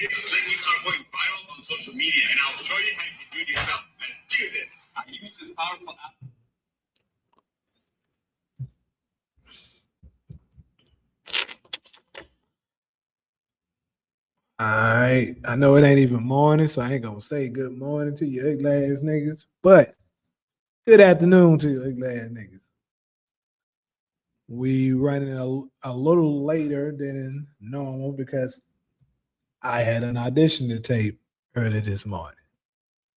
Videos lately are going viral on social media, and I'll show you how you can do it yourself. Let's do this. I use this powerful app. All right. I know it ain't even morning, so I ain't gonna say good morning to you ugly ass niggas, but good afternoon to you ugly ass niggas. We running a little later than normal because I had an audition to tape early this morning.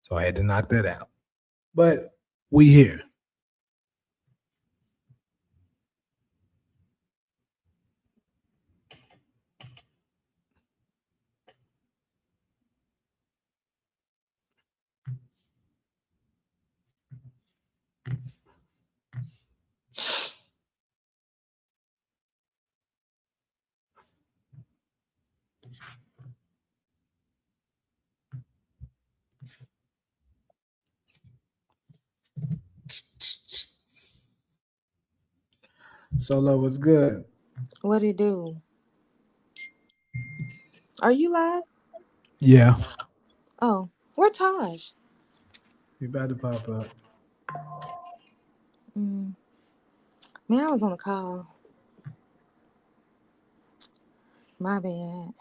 So I had to knock that out. But we here. Solo was good. What it do? Are you live? Yeah. Oh, where Taj? You about to pop up. Man, I was on a call. My bad.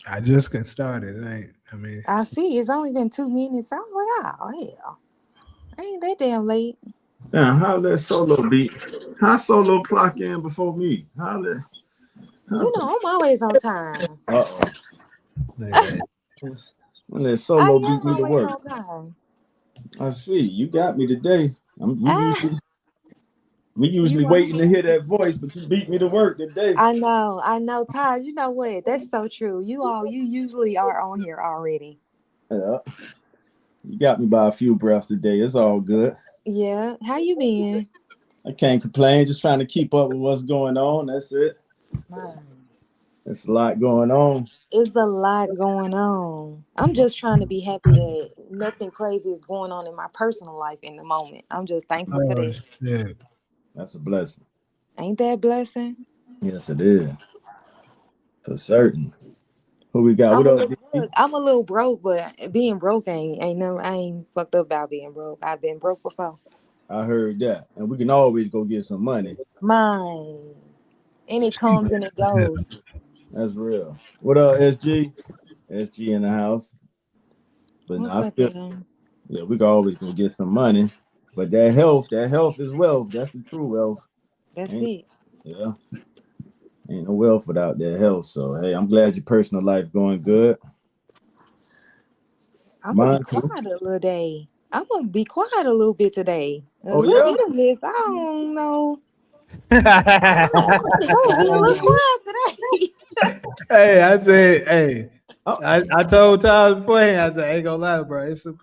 I just got started. I see. It's only been 2 minutes. I was like, oh, hell. Ain't that damn late. Now, how that Solo beat? How Solo clock in before me? You know, I'm always on time. When that Solo beat me to work. On time. I see. You got me today. We usually waiting to hear that voice, but you beat me to work today. I know, Taj. You know what? That's so true. You usually are on here already. Yeah. You got me by a few breaths today. It's all good. Yeah. How you been? I can't complain. Just trying to keep up with what's going on. That's it. There's a lot going on. It's a lot going on. I'm just trying to be happy that nothing crazy is going on in my personal life in the moment. I'm just thankful for that. Yeah. That's a blessing. Ain't that a blessing? Yes, it is. For certain. Who we got? I'm a little broke, but being broke I ain't fucked up about being broke. I've been broke before. I heard that. And we can always go get some money. Mine. And it comes and it goes. That's real. What up, SG? SG in the house. But yeah, we can always go get some money. But that health is wealth. That's the true wealth. That's it. Yeah. Ain't no wealth without that health. So hey, I'm glad your personal life going good. I'm gonna be quiet a little day. I'm gonna be quiet a little bit today. A little bit of this, I don't know. I'm gonna be a little quiet today. Hey, I said, I told Todd beforehand, I said, I ain't gonna lie, bro. It's some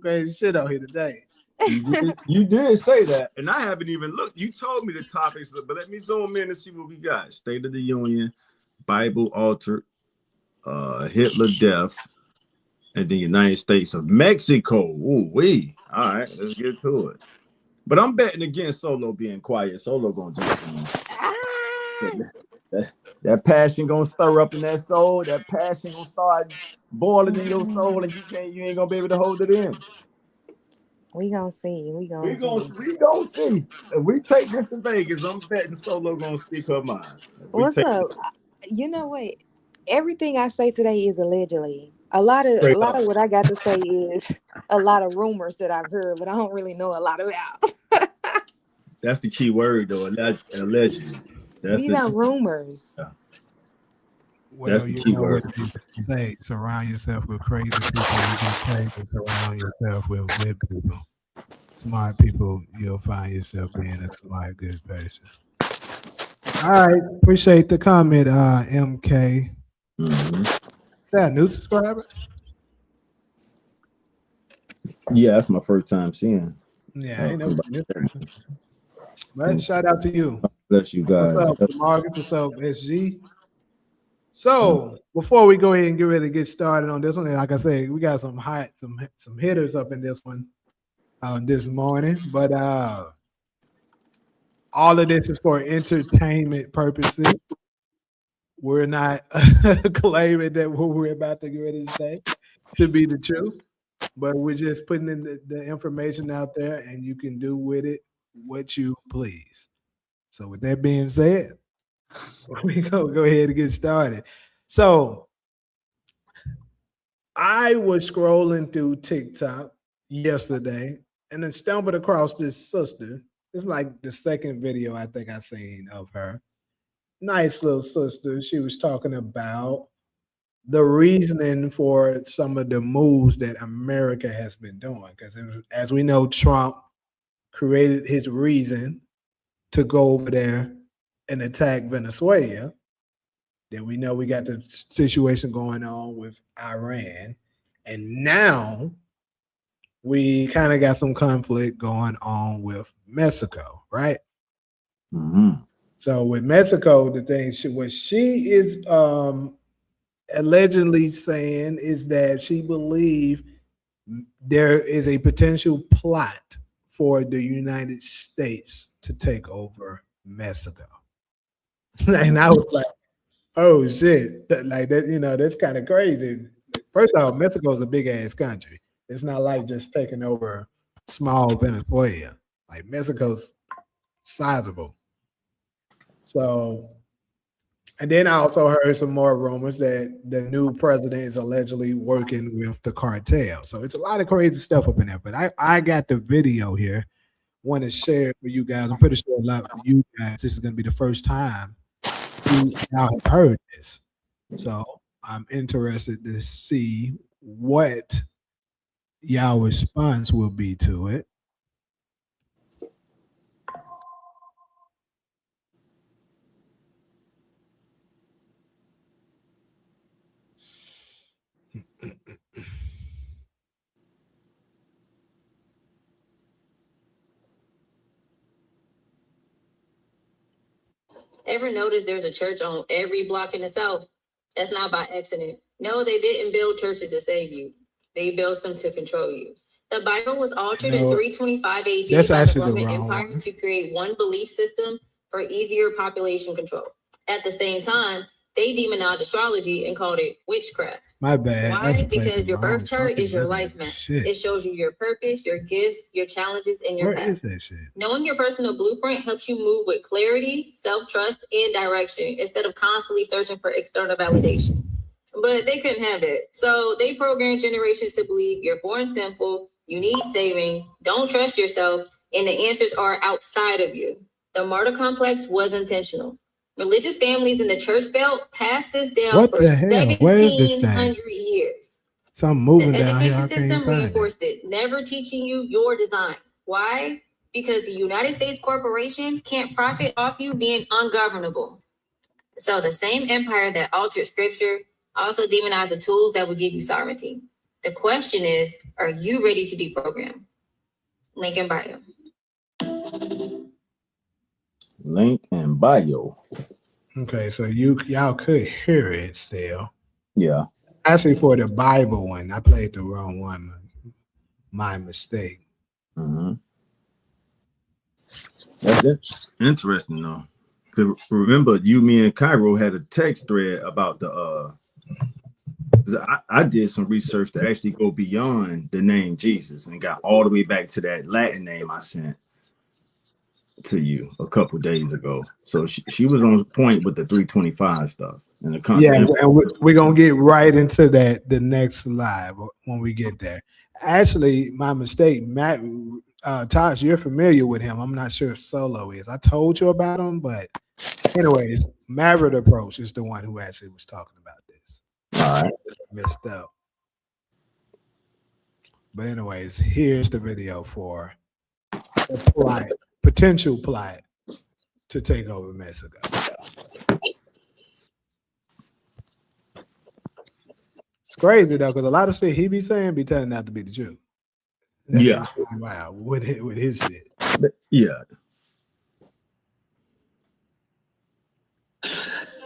crazy shit out here today. You did say that, and I haven't even looked. You told me the topics, but let me zoom in and see what we got. State of the Union, Bible altered, Hitler death, and the United States of Mexico. Ooh wee! All right, let's get to it. But I'm betting against Solo being quiet. Solo gonna do that passion gonna stir up in that soul. That passion gonna start boiling in your soul, and you ain't gonna be able to hold it in. We gonna see. We gonna see. If we take this to Vegas, I'm betting Solo gonna speak her mind. What's up? You know what? Everything I say today is allegedly. A lot of what I got to say is a lot of rumors that I've heard, but I don't really know a lot about. That's the key word, though. Allegedly. These are rumors. Yeah. Well, that's the key word. Say, surround yourself with crazy people. You be crazy. Surround yourself with good people. Smart people, you'll find yourself being a smart, good person. All right. Appreciate the comment, MK. Mm-hmm. Is that a new subscriber? Yeah, that's my first time seeing. Yeah, I ain't never seen this person. But shout out to you. Bless you guys. What's up, Marcus? What's up, SG? So before we go ahead and get ready to get started on this one, like I said, we got some hitters up in this one this morning. But all of this is for entertainment purposes. we're not claiming that what we're about to get ready to say to be the truth, but we're just putting in the information out there, and you can do with it what you please. So with that being said, we go ahead and get started. So I was scrolling through TikTok yesterday and then stumbled across this sister. It's like the second video I think I've seen of her. Nice little sister. She was talking about the reasoning for some of the moves that America has been doing. Because as we know, Trump created his reason to go over there and attack Venezuela. Then we know we got the situation going on with Iran. And now we kind of got some conflict going on with Mexico, right? Mm-hmm. So with Mexico, the thing what she is allegedly saying is that she believes there is a potential plot for the United States to take over Mexico. And I was like, oh shit, like that, that's kind of crazy. First off, Mexico is a big ass country. It's not like just taking over small Venezuela. Like Mexico's sizable. So, and then I also heard some more rumors that the new president is allegedly working with the cartel. So it's a lot of crazy stuff up in there. But I got the video here. Want to share it for you guys. I'm pretty sure a lot of you guys, this is going to be the first time y'all have heard this. So I'm interested to see what y'all response will be to it. Ever notice there's a church on every block in the South? That's not by accident. No, they didn't build churches to save you. They built them to control you. The Bible was altered in 325 AD by the Roman Empire to create one belief system for easier population control. At the same time, they demonized astrology and called it witchcraft. My bad. Why? Because your birth chart is your life map. It shows you your purpose, your gifts, your challenges, and your path. Where is that shit? Knowing your personal blueprint helps you move with clarity, self-trust, and direction instead of constantly searching for external validation. But they couldn't have it. So they programmed generations to believe you're born sinful, you need saving, don't trust yourself, and the answers are outside of you. The martyr complex was intentional. Religious families in the church belt passed this down for 1,700 years. Something moving down here. The education system reinforced it, never teaching you your design. Why? Because the United States corporation can't profit off you being ungovernable. So the same empire that altered scripture also demonized the tools that would give you sovereignty. The question is, are you ready to deprogram? Link in bio. Link in bio. Okay, so y'all could hear it still. Yeah. Actually, for the Bible one, I played the wrong one. My mistake. Mm-hmm. That's it. Interesting though. Remember, me and Cairo had a text thread about the I did some research to actually go beyond the name Jesus and got all the way back to that Latin name I sent to you a couple days ago. So she was on point with the 325 stuff and the yeah, and we're gonna get right into that the next live when we get there. Actually, my mistake, Matt, Tosh, you're familiar with him. I'm not sure if Solo is. I told you about him, but anyways, Maverick Approach is the one who actually was talking about this. All right, messed up. But anyways, here's the video for the plot, potential plot to take over Mexico. It's crazy though, because a lot of shit he be saying be turning out to be the truth. That's yeah. Wow, with his shit. Yeah.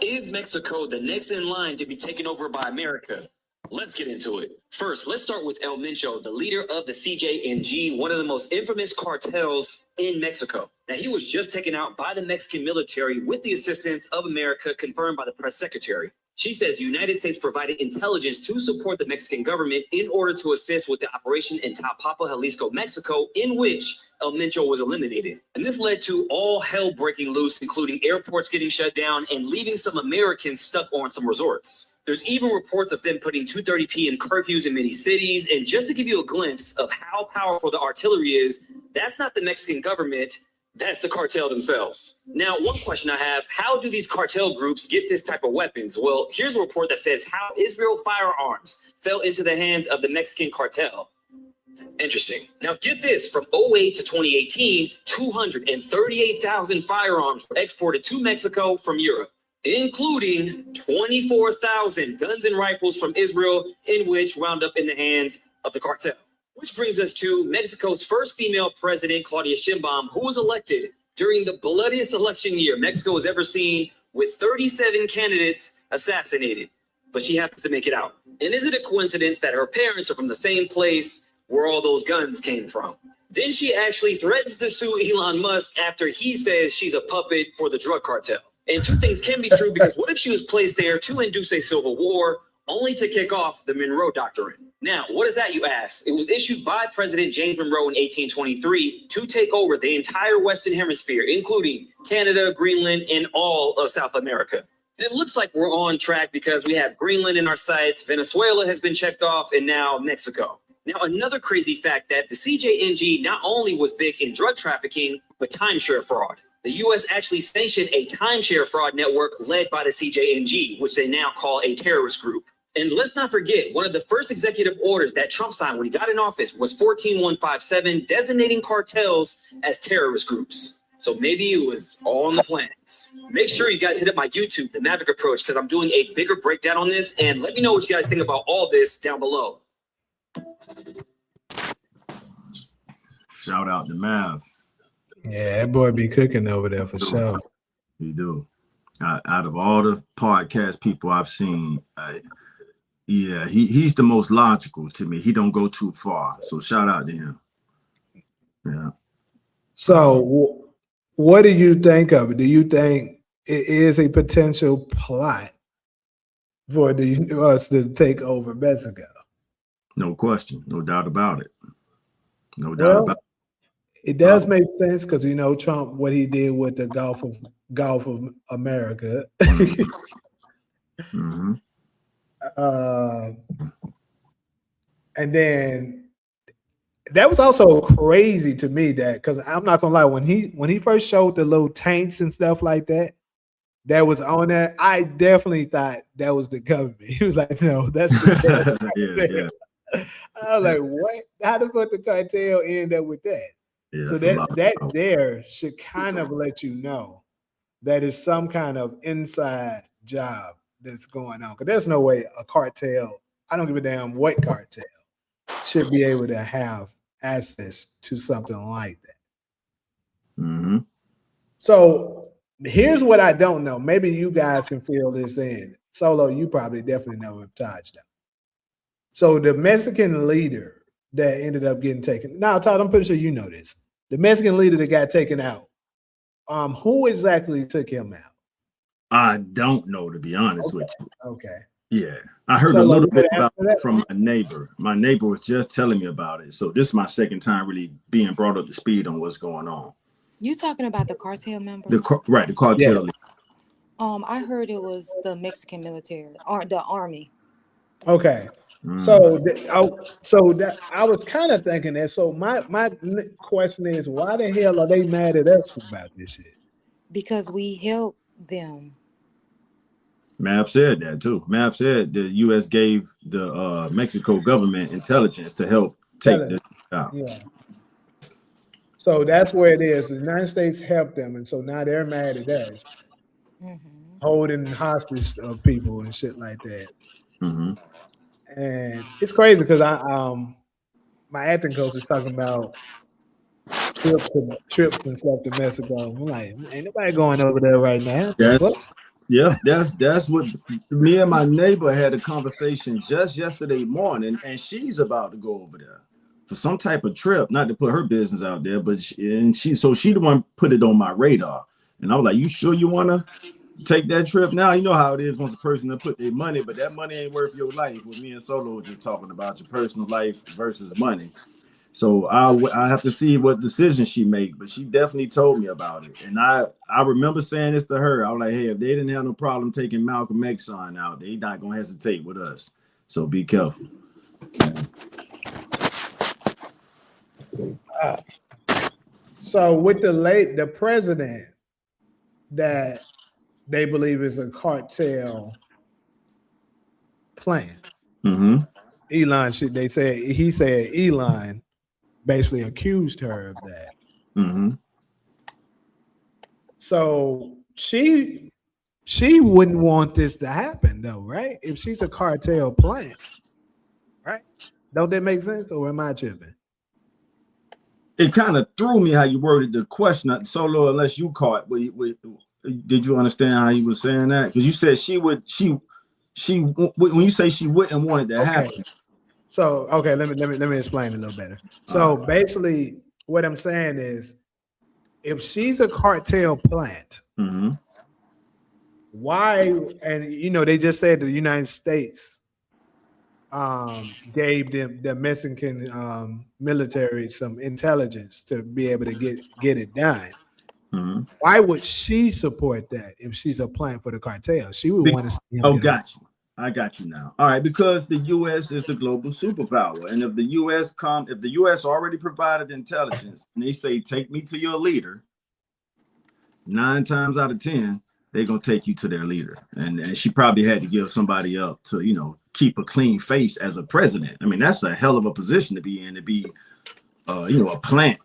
Is Mexico the next in line to be taken over by America? Let's get into it. First, let's start with El Mencho, the leader of the CJNG, one of the most infamous cartels in Mexico. Now, he was just taken out by the Mexican military with the assistance of America, confirmed by the press secretary. She says the United States provided intelligence to support the Mexican government in order to assist with the operation in Tapapa, Jalisco, Mexico, in which El Mencho was eliminated. And this led to all hell breaking loose, including airports getting shut down and leaving some Americans stuck on some resorts. There's even reports of them putting 2:30 p.m. curfews in many cities. And just to give you a glimpse of how powerful the artillery is, that's not the Mexican government, that's the cartel themselves. Now, one question I have, how do these cartel groups get this type of weapons? Well, here's a report that says how Israel firearms fell into the hands of the Mexican cartel. Interesting. Now, get this, from 2008 to 2018, 238,000 firearms were exported to Mexico from Europe, including 24,000 guns and rifles from Israel, in which wound up in the hands of the cartel. Which brings us to Mexico's first female president, Claudia Sheinbaum, who was elected during the bloodiest election year Mexico has ever seen, with 37 candidates assassinated. But she happens to make it out. And is it a coincidence that her parents are from the same place where all those guns came from? Then she actually threatens to sue Elon Musk after he says she's a puppet for the drug cartel. And two things can be true, because what if she was placed there to induce a civil war, only to kick off the Monroe Doctrine? Now, what is that, you ask? It was issued by President James Monroe in 1823 to take over the entire Western Hemisphere, including Canada, Greenland, and all of South America. And it looks like we're on track because we have Greenland in our sights, Venezuela has been checked off, and now Mexico. Now, another crazy fact that the CJNG not only was big in drug trafficking, but timeshare fraud. The U.S. actually sanctioned a timeshare fraud network led by the CJNG, which they now call a terrorist group. And let's not forget, one of the first executive orders that Trump signed when he got in office was 14157, designating cartels as terrorist groups. So maybe it was all in the plans. Make sure you guys hit up my YouTube, The Maverick Approach, because I'm doing a bigger breakdown on this. And let me know what you guys think about all this down below. Shout out to Mav. Yeah, that boy be cooking over there for sure. He do. Out of all the podcast people I've seen, yeah, he's the most logical to me. He don't go too far. So shout out to him. Yeah. So what do you think of it? Do you think it is a potential plot for the U.S. to take over Mexico? No question. No doubt about it. No doubt about it. It does make sense because, you know, Trump, what he did with the Gulf of America. Mm-hmm. And then that was also crazy to me, that, because I'm not gonna lie, when he first showed the little tanks and stuff like that was on there, I definitely thought that was the government. He was like, no, that's the yeah. I was like, what? How the fuck the cartel end up with that? Yeah, so that there should kind of let you know that it's some kind of inside job that's going on. Because there's no way a cartel, I don't give a damn what cartel, should be able to have access to something like that. Mm-hmm. So here's what I don't know. Maybe you guys can fill this in. Solo, you probably definitely know if Taj does. So the Mexican leader that ended up getting taken. Now, Todd, I'm pretty sure you know this. The Mexican leader that got taken out, who exactly took him out? I don't know, to be honest with you. Okay. Yeah. I heard a little bit about it from my neighbor. My neighbor was just telling me about it. So this is my second time really being brought up to speed on what's going on. You talking about the cartel member? The cartel. Yeah. I heard it was the Mexican military or the army. Okay. So that I was kind of thinking that. So my question is, why the hell are they mad at us about this shit? Because we help them. Mav said that too. Mav said the U.S. gave the Mexico government intelligence to help take this out. Yeah. So that's where it is. The United States helped them, and so now they're mad at us, holding hostage of people and shit like that. Mm-hmm. And it's crazy because my acting coach is talking about trips and stuff to Mexico. I'm like, ain't nobody going over there right now. Yes. Yeah, that's what me and my neighbor had a conversation just yesterday morning, and she's about to go over there for some type of trip, not to put her business out there, but she the one put it on my radar, and I was like, "You sure you want to take that trip now?" You know how it is once a person to put their money, but that money ain't worth your life. With me and Solo were just talking about your personal life versus money. So I have to see what decision she make, but she definitely told me about it. And I remember saying this to her. I was like, hey, if they didn't have no problem taking Malcolm X son out, they not gonna hesitate with us. So be careful. So with the president that they believe is a cartel plan. Mm-hmm. Elon, he said Elon basically accused her of that. Mm-hmm. So she wouldn't want this to happen though, right? If she's a cartel plan, right? Don't that make sense, or am I tripping? It kind of threw me how you worded the question, Solo. Unless you caught, did you understand how you were saying that? Because you said she when you say she wouldn't want it to happen. So okay, let me explain a little better. So basically, what I'm saying is, if she's a cartel plant, mm-hmm. why? And they just said the United States gave the Mexican military some intelligence to be able to get it done. Mm-hmm. Why would she support that if she's a plant for the cartel? She would want to see him. Oh, got you. I got you now. All right, because the U.S. is the global superpower, and if the U.S. already provided intelligence, and they say take me to your leader, 9 times out of 10 they're gonna take you to their leader, and she probably had to give somebody up to keep a clean face as a president. I mean, that's a hell of a position to be in, to be a plant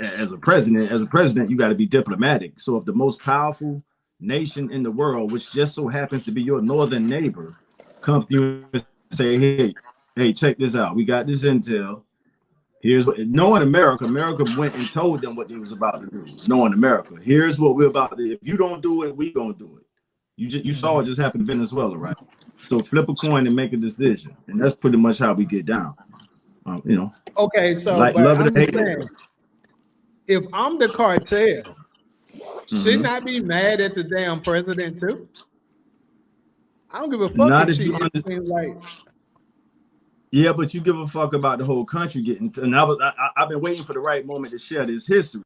as a president. As a president, you got to be diplomatic. So if the most powerful nation in the world, which just so happens to be your northern neighbor, comes to you and say, hey, check this out. We got this intel. Here's what, knowing America went and told them what they was about to do. Knowing America, here's what we're about to do. If you don't do it, we gonna do it. You saw it just happen in Venezuela, right? So flip a coin and make a decision. And that's pretty much how we get down. Okay, so like, but love I'm it or hate saying, it. If I'm the cartel, shouldn't I be mad at the damn president too? I don't give a fuck. Not if if you Yeah, but you give a fuck about the whole country getting and I've been waiting for the right moment to share this history.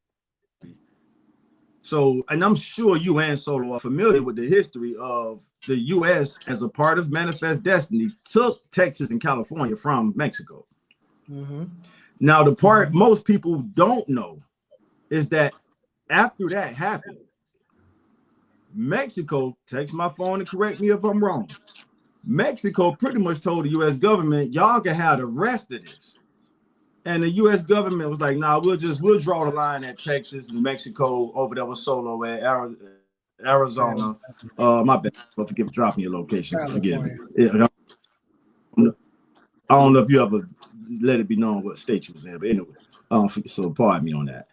So, and I'm sure you and Solo are familiar with the history of the U.S. as a part of Manifest Destiny took Texas and California from Mexico. Mm-hmm. Now, the part most people don't know is that after that happened, Mexico, text my phone and correct me if I'm wrong. Mexico pretty much told the U.S. government, y'all can have the rest of this. And the U.S. government was like, nah, we'll draw the line at Texas and Mexico. Over there was Solo at Arizona. My bad. Don't forget dropping your location. Forgive me. I don't know if you ever let it be known what state you was in, but anyway, so pardon me on that.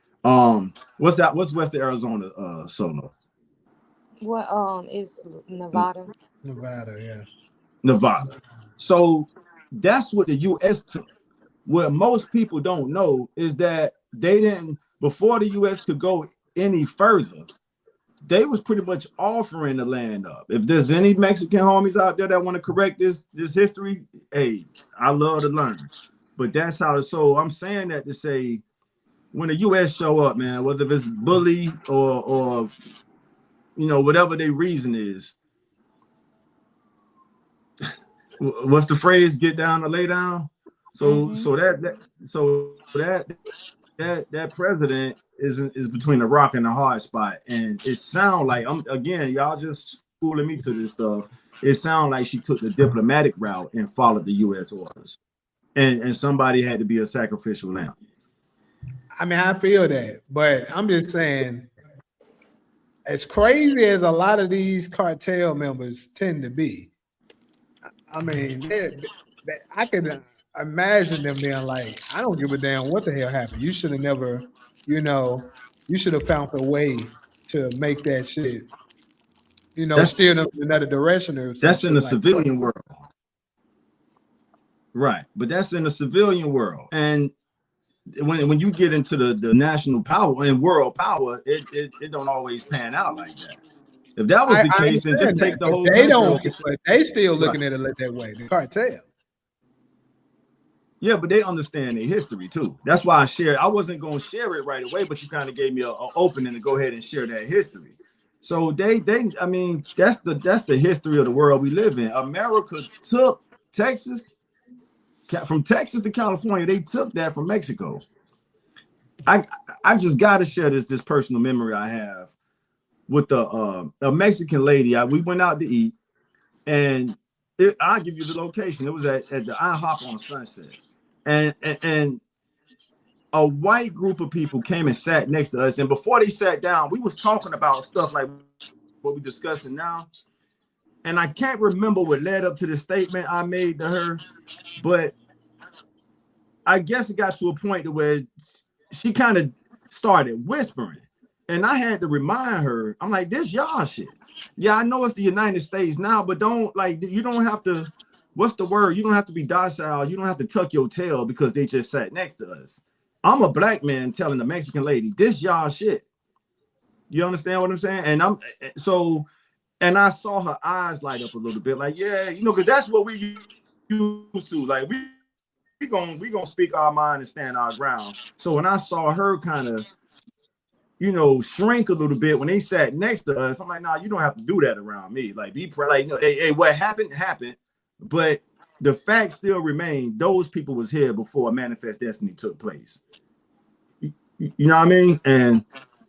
What's that? What's West Arizona, Solo? What is Nevada? Nevada, yeah. Nevada. So that's what the U.S. took. What most people don't know is that they didn't, before the U.S. could go any further, they was pretty much offering the land up. If there's any Mexican homies out there that want to correct this history, hey, I love to learn. But that's how it's. So I'm saying that to say, when the U.S. show up, man, whether it's bully or whatever their reason is, what's the phrase? Get down or lay down. So that president is between a rock and a hard spot, and it sounds like y'all just schooling me to this stuff. It sounds like she took the diplomatic route and followed the U.S. orders, and somebody had to be a sacrificial lamb. I mean, I feel that, but I'm just saying, as crazy as a lot of these cartel members tend to be, I mean, I could imagine them being like, I don't give a damn what the hell happened. You should have never, you should have found a way to make that shit steer them in another direction or something. That's in the civilian world. Right. But that's in the civilian world. And when you get into the national power and world power, it don't always pan out like that. If that was the case, then just take the whole they don't, but they still looking at it that way, the cartel. Yeah, but they understand their history too. That's why I shared. I wasn't going to share it right away, but you kind of gave me an opening to go ahead and share that history. So I mean, that's the history of the world we live in. America took Texas, from Texas to California. They took that from Mexico. I just got to share this personal memory I have with a Mexican lady. We went out to eat, and I'll give you the location. It was at the IHOP on Sunset. And a white group of people came and sat next to us. And before they sat down, we was talking about stuff like what we're discussing now. And I can't remember what led up to the statement I made to her, but I guess it got to a point where she kind of started whispering. And I had to remind her, I'm like, this y'all shit. Yeah, I know it's the United States now, but you don't have to, what's the word? You don't have to be docile. You don't have to tuck your tail because they just sat next to us. I'm a black man telling the Mexican lady, this y'all shit. You understand what I'm saying? And I saw her eyes light up a little bit, like, yeah, because that's what we used to. Like, we gonna speak our mind and stand our ground. So when I saw her kind of, shrink a little bit when they sat next to us, I'm like, nah, you don't have to do that around me. Like, be like, hey, what happened, but the fact still remained. Those people was here before Manifest Destiny took place. You know what I mean? And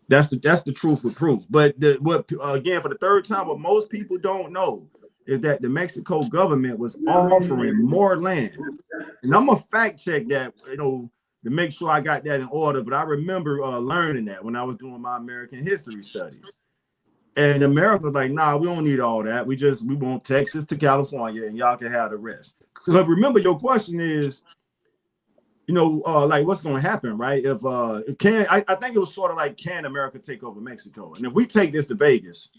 that's the truth with proof. But again, for the third time, what most people don't know is that the Mexico government was offering more land. And I'm gonna fact check that, to make sure I got that in order. But I remember learning that when I was doing my American history studies. And America was like, nah, we don't need all that. We want Texas to California, and y'all can have the rest. Because remember, your question is, like what's going to happen, right? If I think it was sort of like, can America take over Mexico? And if we take this to Vegas,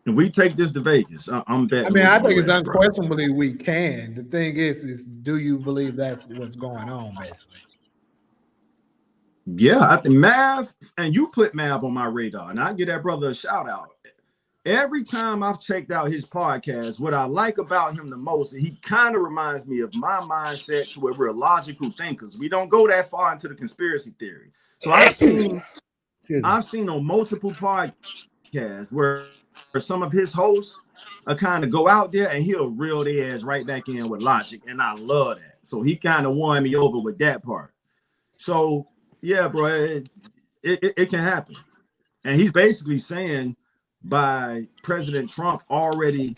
I'm betting. I mean, I think it's unquestionably we can. The thing is do you believe that's what's going on, basically? Yeah, I think Mav, and you put Mav on my radar, and I give that brother a shout out. Every time I've checked out his podcast, what I like about him the most, he kind of reminds me of my mindset to where we're logical thinkers. We don't go that far into the conspiracy theory. So I've seen on multiple podcasts where some of his hosts kind of go out there and he'll reel their ass right back in with logic, and I love that. So he kind of won me over with that part. So yeah, bro, it can happen. And he's basically saying by President Trump already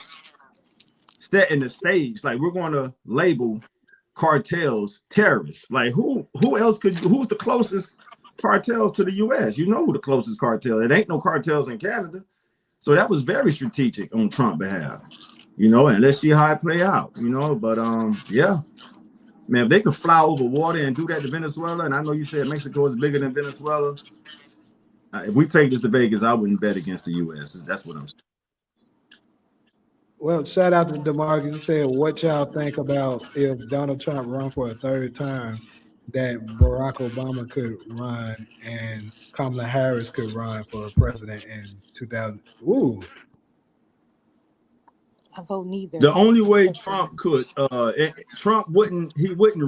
setting the stage, like, we're going to label cartels terrorists. Like, who else who's the closest cartels to the US? You know who the closest cartel? It ain't no cartels in Canada. So that was very strategic on Trump's behalf, and let's see how it play out, but yeah. Man, if they could fly over water and do that to Venezuela, and I know you said Mexico is bigger than Venezuela, if we take this to Vegas, I wouldn't bet against the U.S. That's what I'm saying. Well, shout out to DeMarcus. You said, what y'all think about if Donald Trump run for a third term, that Barack Obama could run and Kamala Harris could run for president in 2000? Ooh. I vote neither. The only way Trump could, Trump wouldn't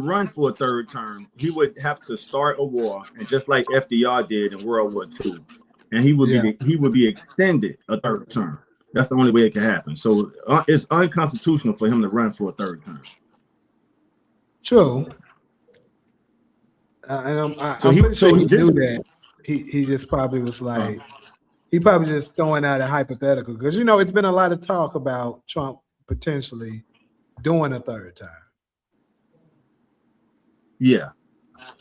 run for a third term. He would have to start a war, and just like FDR did in World War II, and he would be extended a third term. That's the only way it can happen. So it's unconstitutional for him to run for a third term. True. And I'm pretty sure he knew that. He just probably was like. He probably just throwing out a hypothetical because, it's been a lot of talk about Trump potentially doing a third time. Yeah.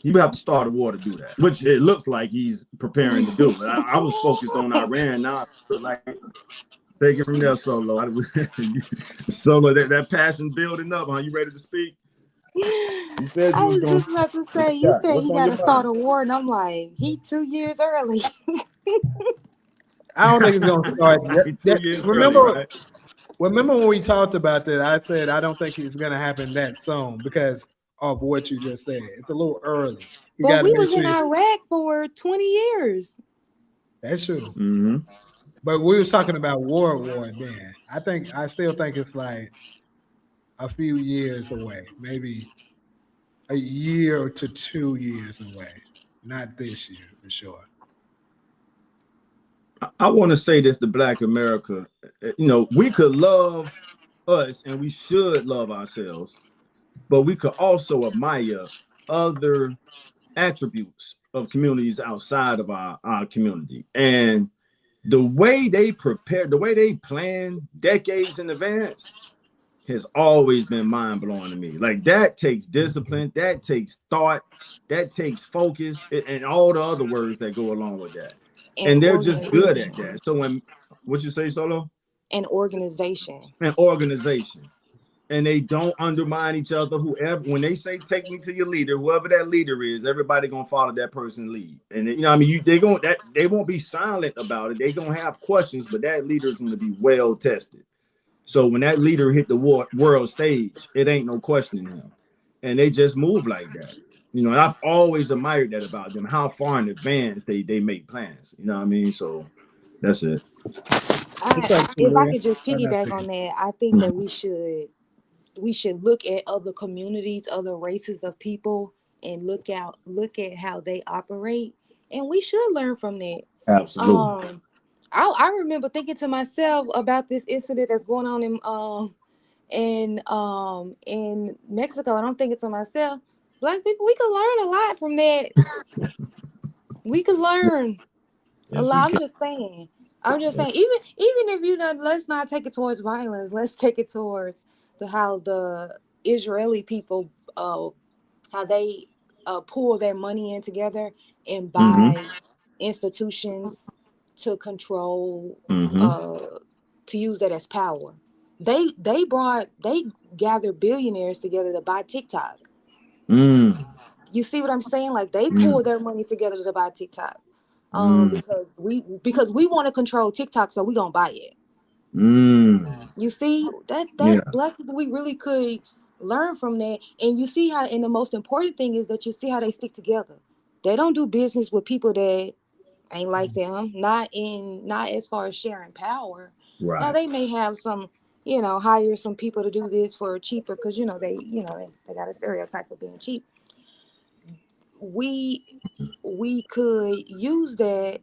You have to start a war to do that, which it looks like he's preparing to do. I was focused on Iran. Now, like, take it from there, Solo. Solo, that passion building up. Huh? You ready to speak? You said I was just about to say, you said he got to start a war, and I'm like, he 2 years early. I don't think it's gonna start. Remember, right? Remember when we talked about that? I said I don't think it's gonna happen that soon because of what you just said. It's a little early. But we was in Iraq for 20 years. That's true. Mm-hmm. But we was talking about war then. I still think it's like a few years away, maybe a year to 2 years away. Not this year for sure. I want to say this to Black America. You know, we could love us and we should love ourselves, but we could also admire other attributes of communities outside of our community. And the way they prepare, the way they plan decades in advance has always been mind-blowing to me. Like, that takes discipline, that takes thought, that takes focus, and all the other words that go along with that. And they're just good at that. So what you say, Solo? An organization. An organization. And they don't undermine each other. When they say take me to your leader, whoever that leader is, everybody gonna follow that person's lead. And you know, I mean, they won't be silent about it. They gonna have questions, but that leader is gonna be well tested. So when that leader hit the world stage, it ain't no questioning him. And they just move like that. You know, and I've always admired that about them, how far in advance they make plans. You know what I mean? So that's it. If I could just piggyback on that, I think that we should look at other communities, other races of people, and look at how they operate, and we should learn from that. Absolutely. I remember thinking to myself about this incident that's going on in Mexico, and I'm thinking to myself, Black people, we could learn a lot from that. We could learn a lot. I'm just saying, even if you know, let's not take it towards violence. Let's take it towards how the Israeli people, how they pull their money in together and buy institutions to control, to use that as power. They gathered billionaires together to buy TikTok. You see what I'm saying? Like, they pull their money together to buy TikTok. Because we want to control TikTok, so we gonna buy it. You see that Black people, we really could learn from that. And you see how, and the most important thing is that you see how they stick together. They don't do business with people that ain't like them, not as far as sharing power. Right. Now they may have some, hire some people to do this for cheaper because they got a stereotype of being cheap. We could use that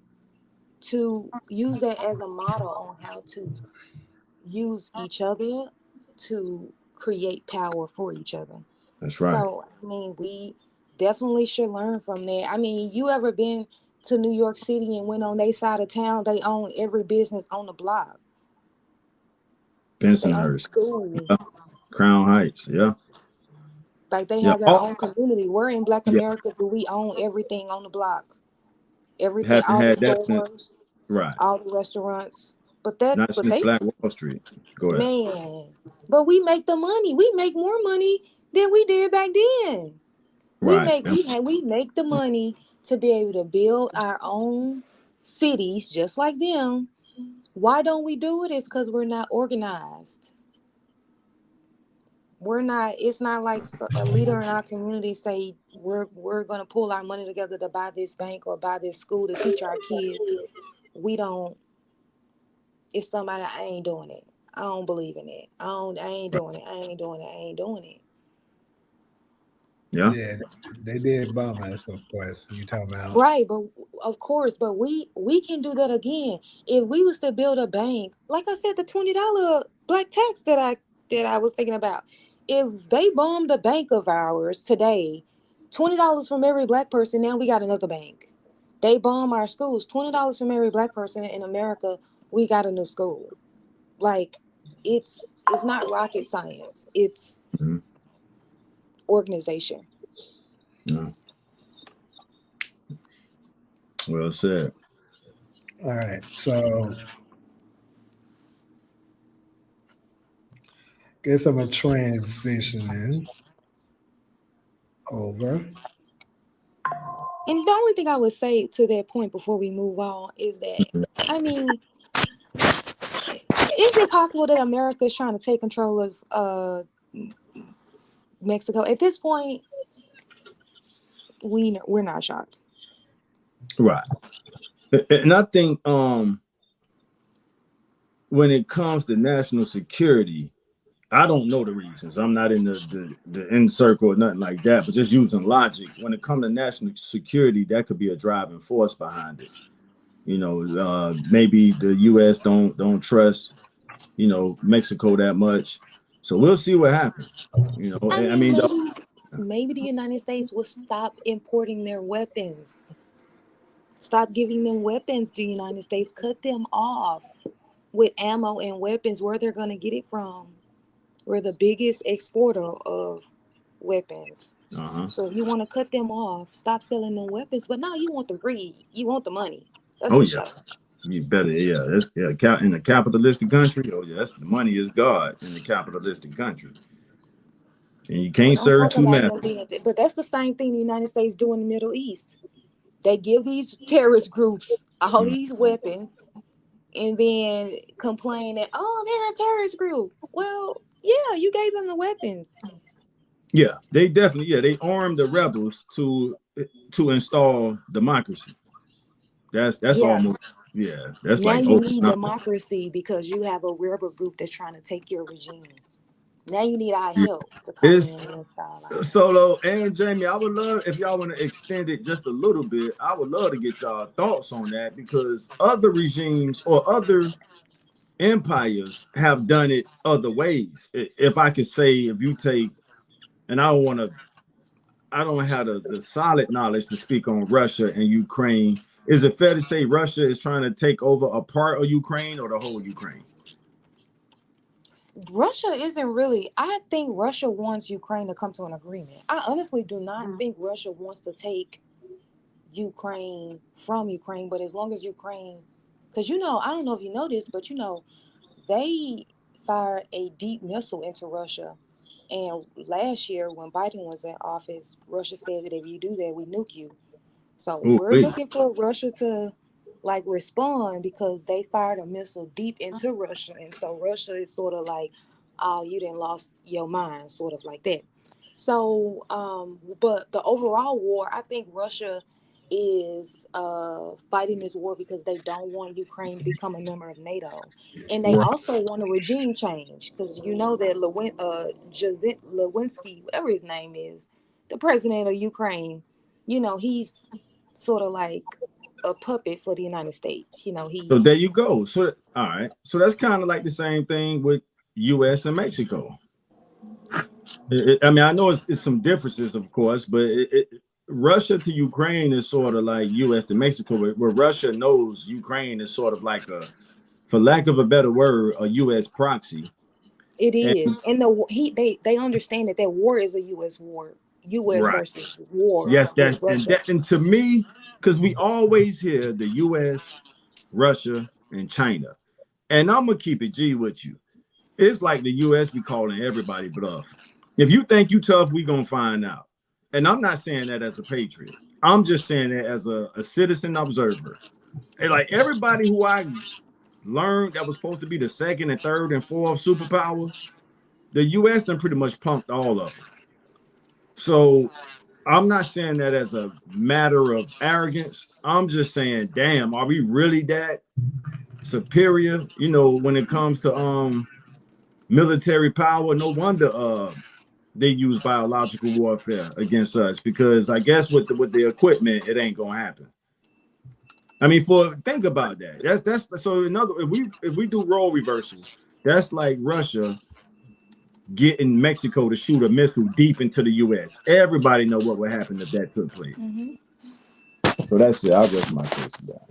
as a model on how to use each other to create power for each other. That's right. So, I mean, we definitely should learn from that. I mean, you ever been to New York City and went on their side of town? They own every business on the block. Bensonhurst, Crown Heights, yeah. Like, they have their own community. We're in Black America, but we own everything on the block. Everything, all the stores, right? All the restaurants. But Black Wall Street. Go ahead. Man, but we make the money. We make more money than we did back then. Right. We make the money to be able to build our own cities just like them. Why don't we do it? It's because we're not organized. It's not like a leader in our community say we're going to pull our money together to buy this bank or buy this school to teach our kids. We don't. It's somebody, I ain't doing it. I don't believe in it. I ain't doing it. I ain't doing it. I ain't doing it. Yeah, they did bomb us, of course. You talking about right? But of course, but we can do that again if we was to build a bank. Like I said, the $20 black tax that I was thinking about. If they bombed a bank of ours today, $20 from every Black person. Now we got another bank. They bomb our schools. $20 from every Black person in America. We got a new school. Like, it's not rocket science. It's organization. Yeah. Well said. All right. So guess I'm transitioning over. And the only thing I would say to that point before we move on is that, I mean, is it possible that America is trying to take control of Mexico? At this point, we're not shocked. Right. And I think when it comes to national security, I don't know the reasons. I'm not in the in circle or nothing like that, but just using logic, when it comes to national security, that could be a driving force behind it. You know, maybe the U.S. don't trust, you know, Mexico that much. So we'll see what happens. You know, I mean maybe the United States will stop importing their weapons. Stop giving them weapons to the United States. Cut them off with ammo and weapons. Where they're going to get it from? We're the biggest exporter of weapons. So if you want to cut them off, stop selling them weapons. But now you want the greed. You want the money. That's for sure. You better, that's in a capitalistic country. Oh yeah, that's the money is God in the capitalistic country, and you can't serve two masters. But that's the same thing the United States do in the Middle East. They give these terrorist groups all these weapons, and then complain that they're a terrorist group. Well, yeah, you gave them the weapons. Yeah, they definitely they armed the rebels to install democracy. That's almost that's now like you need democracy because you have a rebel group that's trying to take your regime. Now you need our help to come in and install. Solo and Jamie, I would love if y'all want to extend it just a little bit. I would love to get y'all thoughts on that because other regimes or other empires have done it other ways. If I could say, if you take, and I don't have the solid knowledge to speak on Russia and Ukraine. Is it fair to say Russia is trying to take over a part of Ukraine or the whole Ukraine? Russia isn't really. I think Russia wants Ukraine to come to an agreement. I honestly do not think Russia wants to take Ukraine from Ukraine, but as long as Ukraine, because I don't know if you know this, but they fired a deep missile into Russia. And last year when Biden was in office, Russia said that if you do that, we nuke you. So we're looking for Russia to respond because they fired a missile deep into Russia. And so Russia is sort of like, oh, you done lost your mind, sort of like that. So, but the overall war, I think Russia is fighting this war because they don't want Ukraine to become a member of NATO. And they also want a regime change because that Lewinsky, whatever his name is, the president of Ukraine, he's sort of like a puppet for the United States. So there you go. So all right. So that's kind of like the same thing with U.S. and Mexico. I mean, I know it's some differences, of course, but Russia to Ukraine is sort of like U.S. to Mexico, where Russia knows Ukraine is sort of like for lack of a better word, a U.S. proxy. It is, and they understand that war is a U.S. war, U.S. versus war. Yes, and to me, because we always hear the U.S., Russia, and China, and I'm gonna keep it G with you. It's like the U.S. be calling everybody bluff. If you think you tough, we gonna find out. And I'm not saying that as a patriot. I'm just saying that as a citizen observer. And like everybody who I learned that was supposed to be the second and third and fourth superpower, the U.S. done pretty much pumped all of them. So I'm not saying that as a matter of arrogance. I'm just saying, damn, are we really that superior? When it comes to military power, no wonder they use biological warfare against us, because I guess with the equipment, it ain't gonna happen. I mean, think about that. That's so if we do role reversals, that's like Russia getting Mexico to shoot a missile deep into the U.S. Everybody know what would happen if that took place. So that's it. I'll rest my case for that.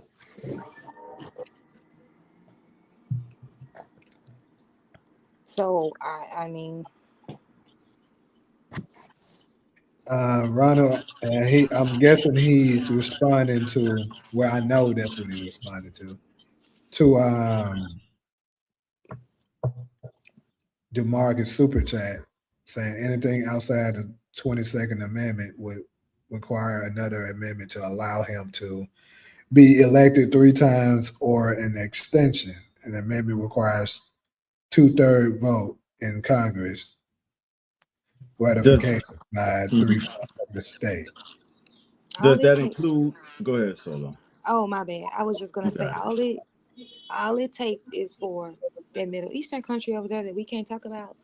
So I mean, Ronald, I'm guessing he's responding to I know that's what he responded to DeMarcus super chat saying anything outside the 22nd Amendment would require another amendment to allow him to be elected 3 times or an extension. An amendment requires 2/3 vote in Congress, ratification by 3/4 of the state. Does that include? Go ahead, Solo. Oh, my bad. I was just gonna say all it takes is for that Middle Eastern country over there that we can't talk about.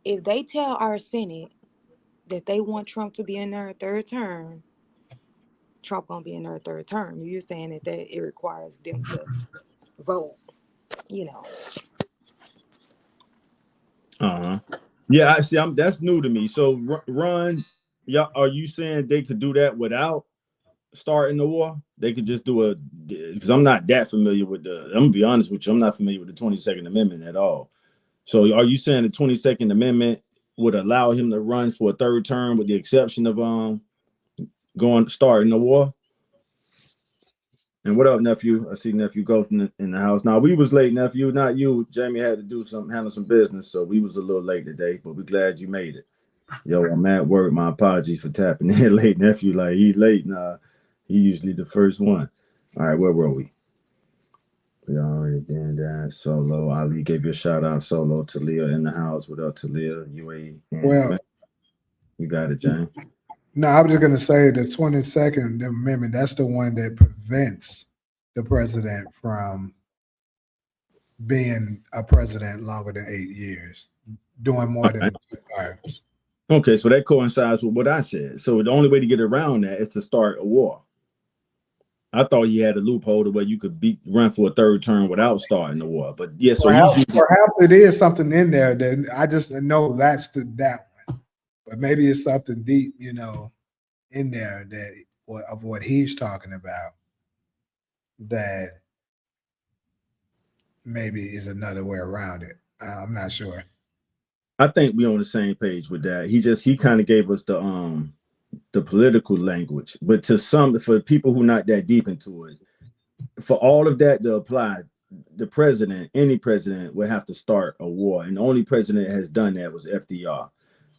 If they tell our Senate that they want Trump to be in their 3rd term, Trump gonna be in their 3rd term. You're saying that it requires them to vote, you know. Yeah, I see. That's new to me. So, Ron, are you saying they could do that without starting the war? They could just do because I'm not that familiar with I'm gonna be honest with you, I'm not familiar with the 22nd Amendment at all. So, are you saying the 22nd Amendment would allow him to run for a 3rd term, with the exception of starting the war? And what up, nephew? I see nephew Ghost in the house. Now, we was late, nephew, not you. Jamie had to handle some business, so we was a little late today, but we're glad you made it. Yo, I'm at work. My apologies for tapping in late, nephew. Like, he late. Nah, he usually the first one. All right, where were we? We already been that. Solo. Ali gave you a shout out. Solo. Talia in the house. What up, Talia? UAN. Well, you got it, James. No, I was just going to say the 22nd Amendment, that's the one that prevents the president from being a president longer than 8 years, doing more than 2 terms. Okay, so that coincides with what I said. So the only way to get around that is to start a war. I thought he had a loophole to where you could run for a 3rd term without starting the war. But yeah, so perhaps it is something in there that I just know that's that one. But maybe it's something deep, in there of what he's talking about that maybe is another way around it. I'm not sure. I think we're on the same page with that. He kind of gave us the political language, but for people who not that deep into it, for all of that to apply, any president would have to start a war, and the only president that has done that was FDR.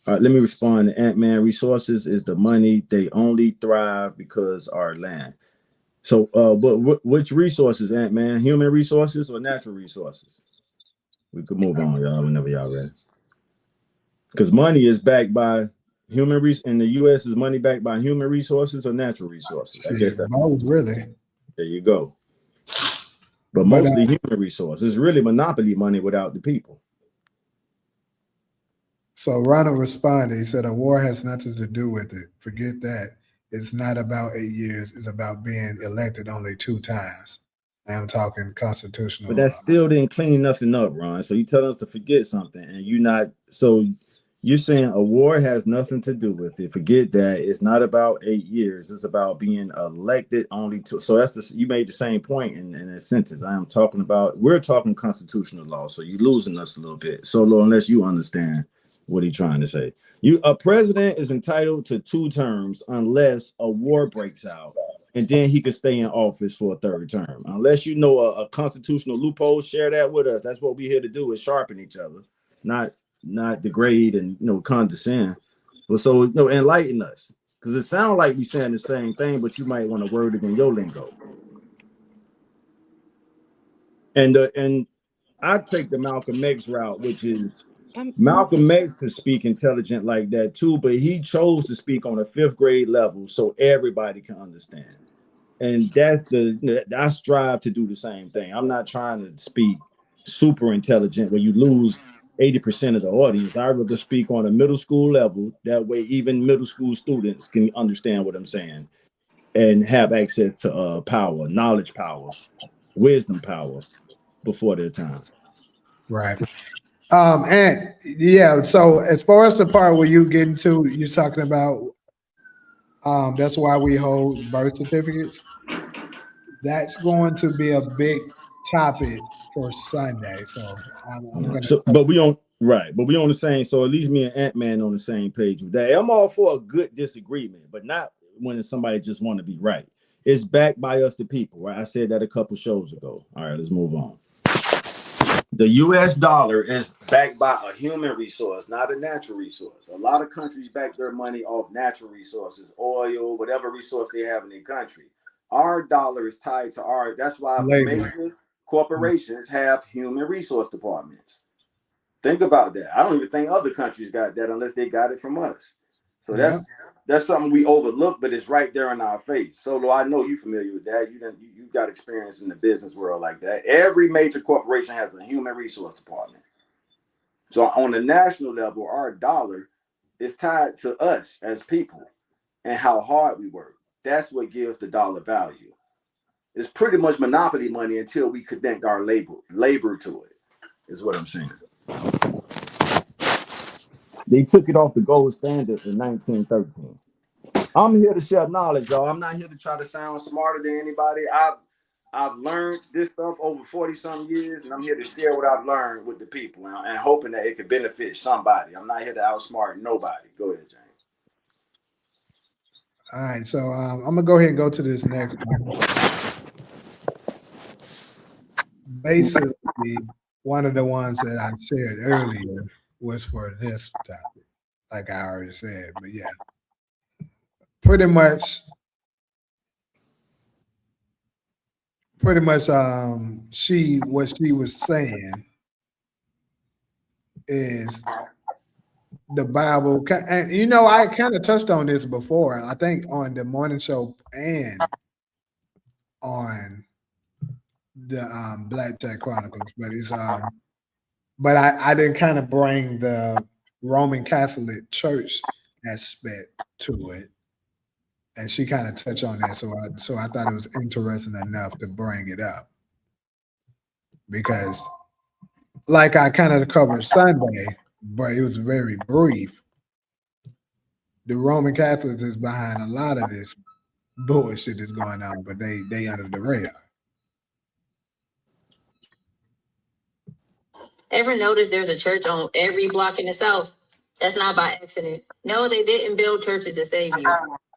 All right, let me respond to Ant-Man. Resources is the money. They only thrive because our land. So, but which resources, Ant-Man? Human resources or natural resources? We could move on, y'all, whenever y'all ready. Because money is backed by human in the U.S. is money backed by human resources or natural resources? I guess that's both, really. There you go. But mostly human resources. It's really monopoly money without the people. So Ronald responded. He said, a war has nothing to do with it. Forget that. It's not about 8 years. It's about being elected only 2 times. I am talking constitutional. But that still didn't clean nothing up, Ron. So you tell us to forget something, and you're saying a war has nothing to do with it. Forget that. It's not about 8 years. It's about being elected only 2. So you made the same point in a sentence. We're talking constitutional law. So you're losing us a little bit. So unless you understand what he's trying to say. A president is entitled to 2 terms unless a war breaks out, and then he could stay in office for a 3rd term. Unless you know a constitutional loophole, share that with us. That's what we're here to do, is sharpen each other, not degrade and condescend. But so enlighten us, because it sounds like we're saying the same thing, but you might want to word it in your lingo. And I take the Malcolm X route, which is Malcolm X could speak intelligent like that too, but he chose to speak on a 5th grade level so everybody can understand. And I strive to do the same thing. I'm not trying to speak super intelligent where you lose 80% of the audience. I rather speak on a middle school level. That way, even middle school students can understand what I'm saying and have access to power, knowledge power, wisdom power before their time. Right. And yeah, so as far as the part where you're talking about, that's why we hold birth certificates. That's going to be a big topic for Sunday. So but we on the same. So at least me and Ant-Man on the same page with that. I'm all for a good disagreement, but not when somebody just want to be right. It's backed by us, the people. Right? I said that a couple shows ago. All right, let's move on. The U.S. dollar is backed by a human resource, not a natural resource. A lot of countries back their money off natural resources, oil, whatever resource they have in their country. Our dollar is tied to our. That's why major corporations have human resource departments. Think about that. I don't even think other countries got that unless they got it from us. So that's something we overlook, but it's right there in our face. Solo, I know you're familiar with that. You got experience in the business world like that. Every major corporation has a human resource department. So on the national level, our dollar is tied to us as people and how hard we work. That's what gives the dollar value. It's pretty much monopoly money until we connect our labor to it, is what I'm saying. They took it off the gold standard in 1913. I'm here to share knowledge, y'all. I'm not here to try to sound smarter than anybody. I've learned this stuff over 40-some years, and I'm here to share what I've learned with the people and hoping that it could benefit somebody. I'm not here to outsmart nobody. Go ahead, James. All right, so I'm going to go ahead and go to this next one. Basically, one of the ones that I shared earlier was for this topic, like I already said, but yeah. Pretty much what she was saying is the Bible, and you know, I kind of touched on this before, I think on the morning show and on the Blackjack Chronicles, but it's but I didn't kind of bring the Roman Catholic Church aspect to it. And she kind of touched on that, so I thought it was interesting enough to bring it up. Because like I kind of covered Sunday, but it was very brief. The Roman Catholics is behind a lot of this bullshit that's going on, but they under the radar. Ever notice there's a church on every block in the South? That's not by accident. No, they didn't build churches to save you.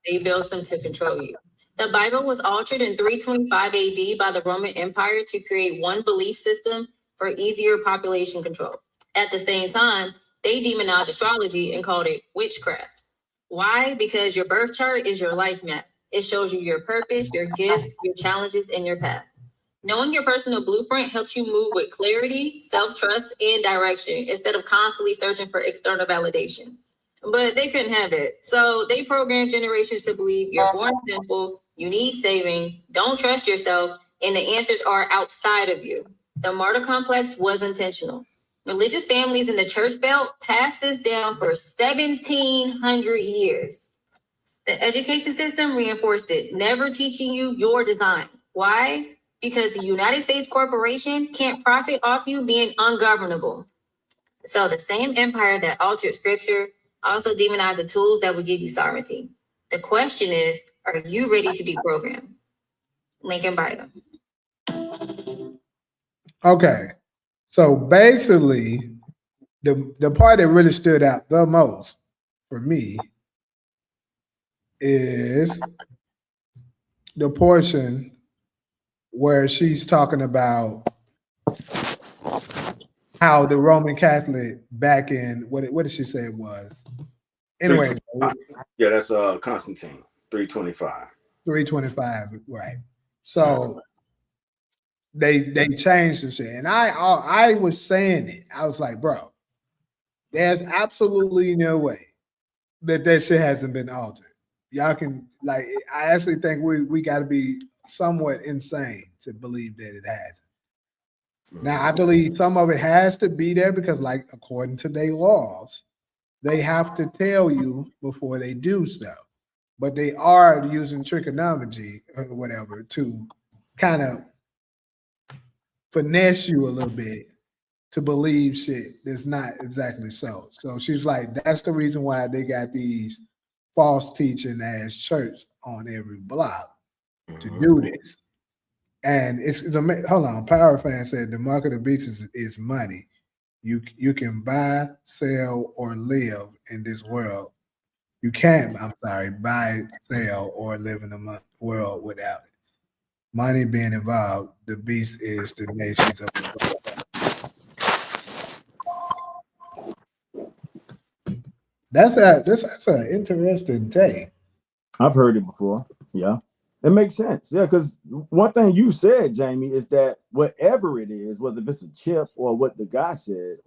They built them to control you. The Bible was altered in 325 AD by the Roman Empire to create one belief system for easier population control. At the same time, they demonized astrology and called it witchcraft. Why? Because your birth chart is your life map. It shows you your purpose, your gifts, your challenges, and your path. Knowing your personal blueprint helps you move with clarity, self-trust, and direction instead of constantly searching for external validation. But they couldn't have it. So they programmed generations to believe you're born simple, you need saving, don't trust yourself, and the answers are outside of you. The martyr complex was intentional. Religious families in the church belt passed this down for 1,700 years. The education system reinforced it, never teaching you your design. Why? Because the United States corporation can't profit off you being ungovernable. So the same empire that altered scripture also demonize the tools that will give you sovereignty. The question is, are you ready to be programmed? Link in bio. Okay. So basically, the part that really stood out the most for me is the portion where she's talking about how the Roman Catholic back in what did she say it was? Anyway, yeah, that's Constantine, 325. 325, right? So they changed the shit, and I was saying it. I was like, bro, there's absolutely no way that shit hasn't been altered. Y'all can I actually think we got to be somewhat insane to believe that it hasn't. Now, I believe some of it has to be there because, according to their laws, they have to tell you before they do stuff. But they are using trigonometry or whatever to kind of finesse you a little bit to believe shit that's not exactly so. So she's like, that's the reason why they got these false teaching ass church on every block to do this. And it's hold on. Power Fan said the mark of the beast is money. You can buy, sell, or live in this world. You can't, buy, sell, or live in the world without it. Money being involved, the beast is the nations of the world. That's an interesting take. I've heard it before. Yeah, it makes sense. Yeah, because one thing you said, Jamie, is that whatever it is, whether it's a chip or what the guy said,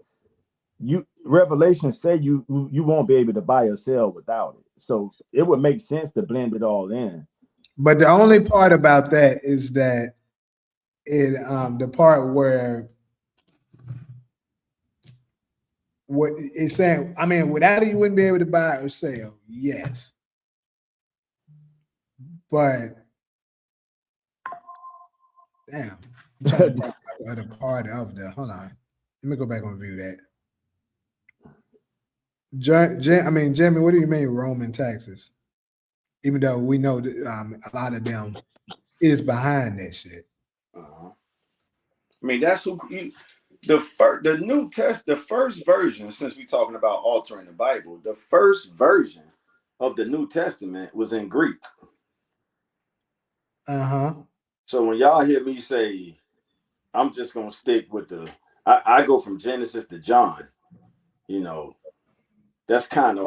Revelation say you won't be able to buy or sell without it. So it would make sense to blend it all in. But the only part about that is that the part where what it's saying, I mean, without it, you wouldn't be able to buy or sell. Yes. But damn, I'm trying to think about the part of the. Hold on, let me go back and review that. Jimmy, what do you mean Roman taxes? Even though we know that a lot of them is behind that shit. I mean, that's who the first version. Since we're talking about altering the Bible, the first version of the New Testament was in Greek. So when y'all hear me say, I'm just gonna stick with I go from Genesis to John. You know, that's kind of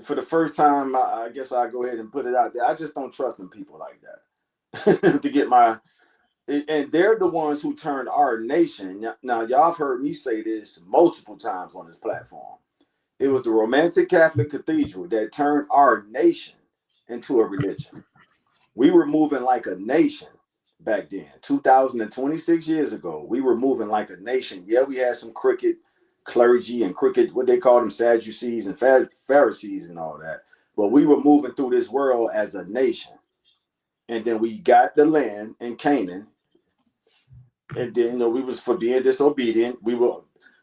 for the first time, I guess I'll go ahead and put it out there. I just don't trust them people like that to get my. And they're the ones who turned our nation. Now, y'all have heard me say this multiple times on this platform. It was the Roman Catholic Cathedral that turned our nation into a religion. We were moving like a nation back then. 2026 years ago, we were moving like a nation. Yeah, we had some crooked clergy and crooked, what they call them, Sadducees and Pharisees and all that. But we were moving through this world as a nation. And then we got the land in Canaan. And then we was for being disobedient.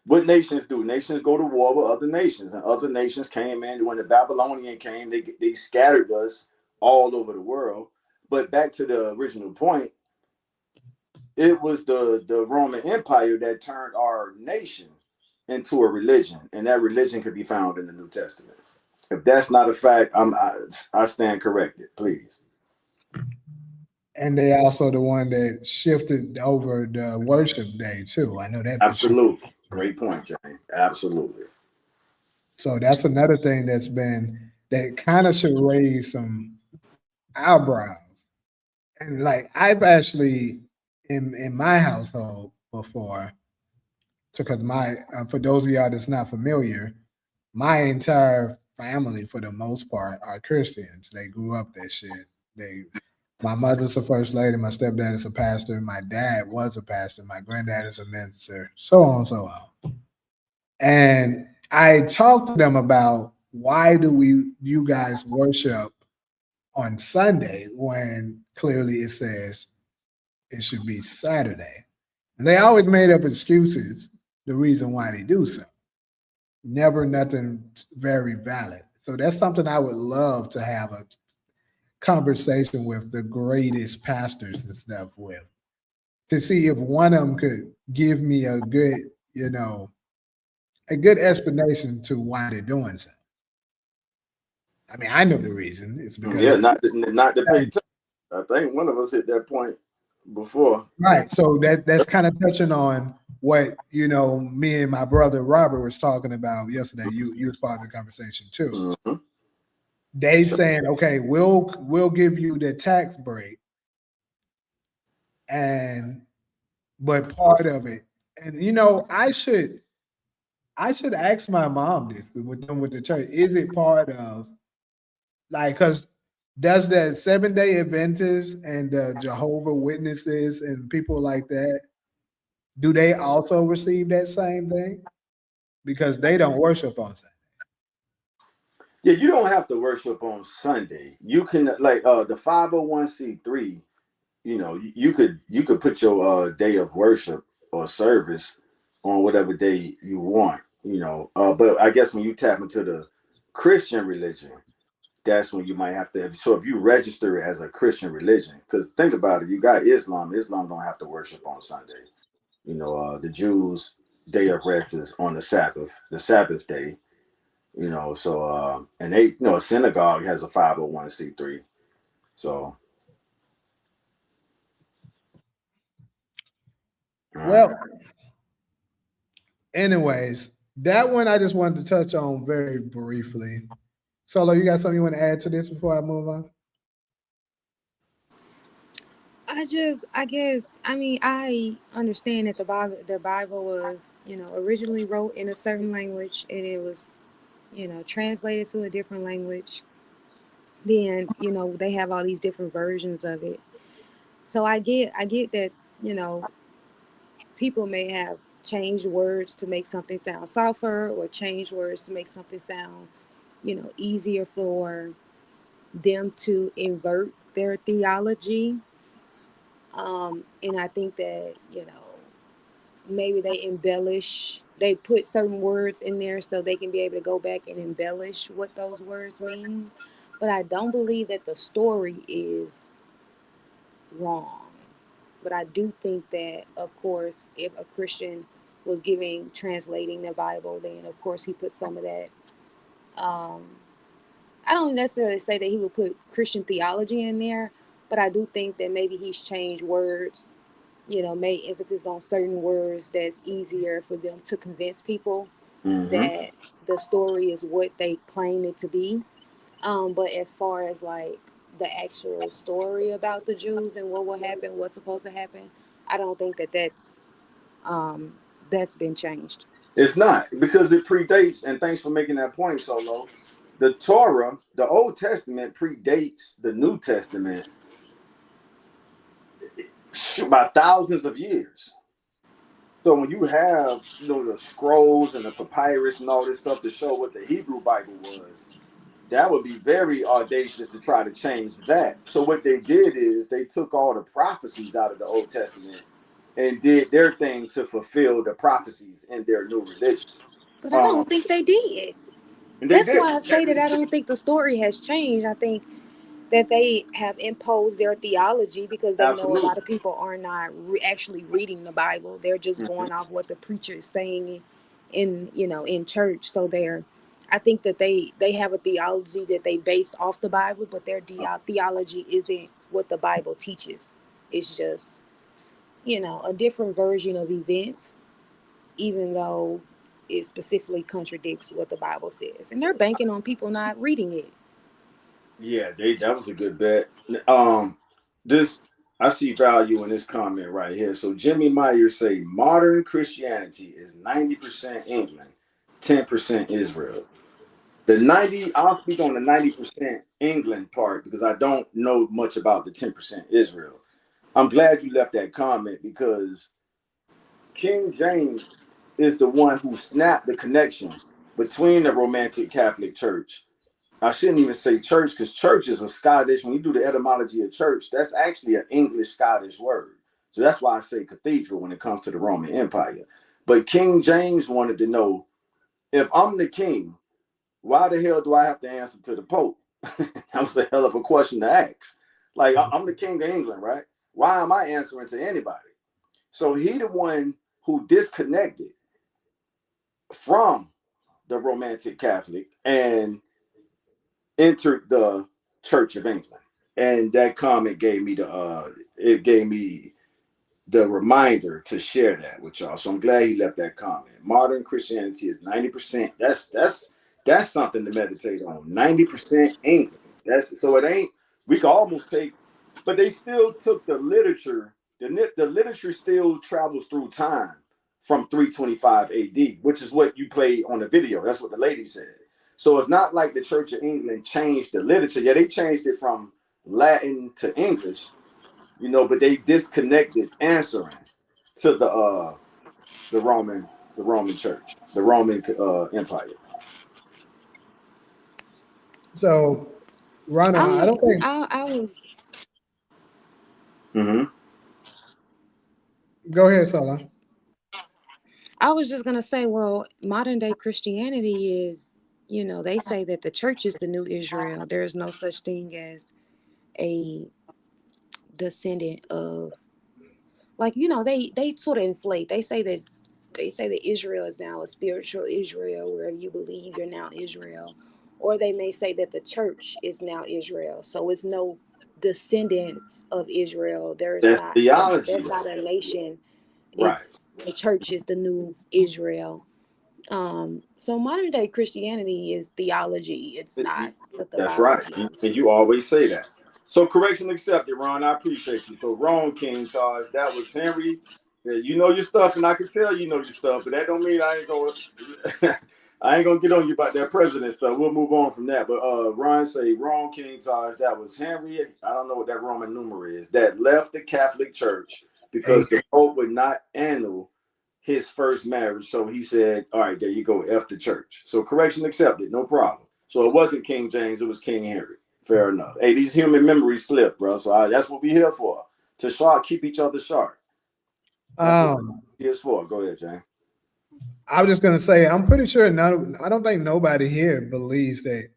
What nations do? Nations go to war with other nations, and other nations came in. When the Babylonian came, they scattered us all over the world. But back to the original point, it was the Roman Empire that turned our nation into a religion, and that religion could be found in the New Testament. If that's not a fact, I stand corrected, please. And they also the one that shifted over the worship day too. I know that. Absolutely. Great point, Jane. Absolutely. So that's another thing that kind of should raise some eyebrows. And like I've actually in my household before, because for those of y'all that's not familiar, my entire family for the most part are Christians. They grew up that shit. My mother's a first lady. My stepdad is a pastor. My dad was a pastor. My granddad is a minister. So on and so on. And I talked to them about why do you guys worship on Sunday when clearly it says it should be Saturday. And they always made up excuses, the reason why they do so. Never nothing very valid. So that's something I would love to have a conversation with the greatest pastors and stuff with, to see if one of them could give me a good explanation to why they're doing so. I mean, I know the reason. It's because not to pay attention. I think one of us hit that point before. Right. So that's kind of touching on what me and my brother Robert was talking about yesterday. You was part of the conversation too. Mm-hmm. They saying, okay, we'll give you the tax break, but part of it, and I should ask my mom this with the church. Is it part of because does the 7-day Adventists and the Jehovah Witnesses and people like that, do they also receive that same thing? Because they don't worship on Sunday. Yeah, you don't have to worship on Sunday. You can the 501c3. You could put your day of worship or service on whatever day you want. But I guess when you tap into the Christian religion, that's when you might have to. So if you register it as a Christian religion, because think about it, you got Islam. Islam don't have to worship on Sunday. The Jews' day of rest is on the Sabbath day. So and they, a synagogue has a 501c3. So, well, anyways, That one I just wanted to touch on very briefly. Solo, you got something you want to add to this before I move on? I understand that the Bible was, originally wrote in a certain language and it was, translated to a different language. Then, they have all these different versions of it. So I get that, people may have changed words to make something sound softer or changed words to make something sound, easier for them to invert their theology. And I think that, maybe they put certain words in there so they can be able to go back and embellish what those words mean. But I don't believe that the story is wrong. But I do think that, of course, if a Christian was translating the Bible, then of course he put some of that. I don't necessarily say that he would put Christian theology in there, but I do think that maybe he's changed words, made emphasis on certain words that's easier for them to convince people that the story is what they claim it to be. But as far as like the actual story about the Jews and what will happen, what's supposed to happen, I don't think that that's been changed. It's not, because it predates, and thanks for making that point, Solo. The Torah, the Old Testament, predates the New Testament by thousands of years. So when you have, the scrolls and the papyrus and all this stuff to show what the Hebrew Bible was, that would be very audacious to try to change that. So what they did is they took all the prophecies out of the Old Testament and did their thing to fulfill the prophecies in their new religion. But I don't think they did. That's why I say that I don't think the story has changed. I think that they have imposed their theology because they know a lot of people are not actually reading the Bible. They're just going off what the preacher is saying in church. So I think that they have a theology that they base off the Bible, but their theology isn't what the Bible teaches. It's just, a different version of events, even though it specifically contradicts what the Bible says. And they're banking on people not reading it. Yeah, that was a good bet. I see value in this comment right here. So Jimmy Meyer say modern Christianity is 90% England, 10% Israel. I'll speak on the 90% England part because I don't know much about the 10% Israel. I'm glad you left that comment because King James is the one who snapped the connection between the Romantic Catholic Church. I shouldn't even say church because church is a Scottish. When you do the etymology of church, that's actually an English-Scottish word. So that's why I say cathedral when it comes to the Roman Empire. But King James wanted to know, if I'm the king, why the hell do I have to answer to the Pope? That was a hell of a question to ask. Like, I'm the king of England, right? Why am I answering to anybody? So he the one who disconnected from the Romantic Catholic and entered the Church of England. And that comment gave me the reminder to share that with y'all. So I'm glad he left that comment. Modern Christianity is 90%. That's something to meditate on. 90% England. So it ain't, we can almost take, but they still took the literature. The literature still travels through time from 325 AD, which is what you played on the video. That's what the lady said. So it's not like the Church of England changed the literature. Yeah, they changed it from Latin to English, but they disconnected answering to the Roman Church, the Roman Empire. So, Rana, I don't think I would. Go ahead, Sala. I was just gonna say, well, modern day Christianity is, they say that the church is the new Israel. There is no such thing as a descendant of, like, they sort of inflate. They say that Israel is now a spiritual Israel, where you believe you're now Israel, or they may say that the church is now Israel. So it's no descendants of Israel. That's theology. That's not a nation. Right. The church is the new Israel. So modern day Christianity is theology. It's not That's right. And you always say that. So correction accepted, Ron. I appreciate you. So wrong, King Taj. That was Henry. Yeah, you know your stuff, and I can tell you know your stuff, but that don't mean I ain't gonna I ain't gonna get on you about that president stuff. We'll move on from that. But Ron say wrong, King Taj. That was Henry. I don't know what that Roman numeral is. That left the Catholic Church because the Pope would not annul his first marriage. So he said, all right, there you go, F the church. So correction accepted, no problem. So it wasn't King James, it was King Henry. Fair enough. Hey, these human memories slip, bro. So that's what we're here for. To keep each other sharp. That's what here's for. Go ahead, James. I was just gonna say, I'm pretty sure I don't think nobody here believes that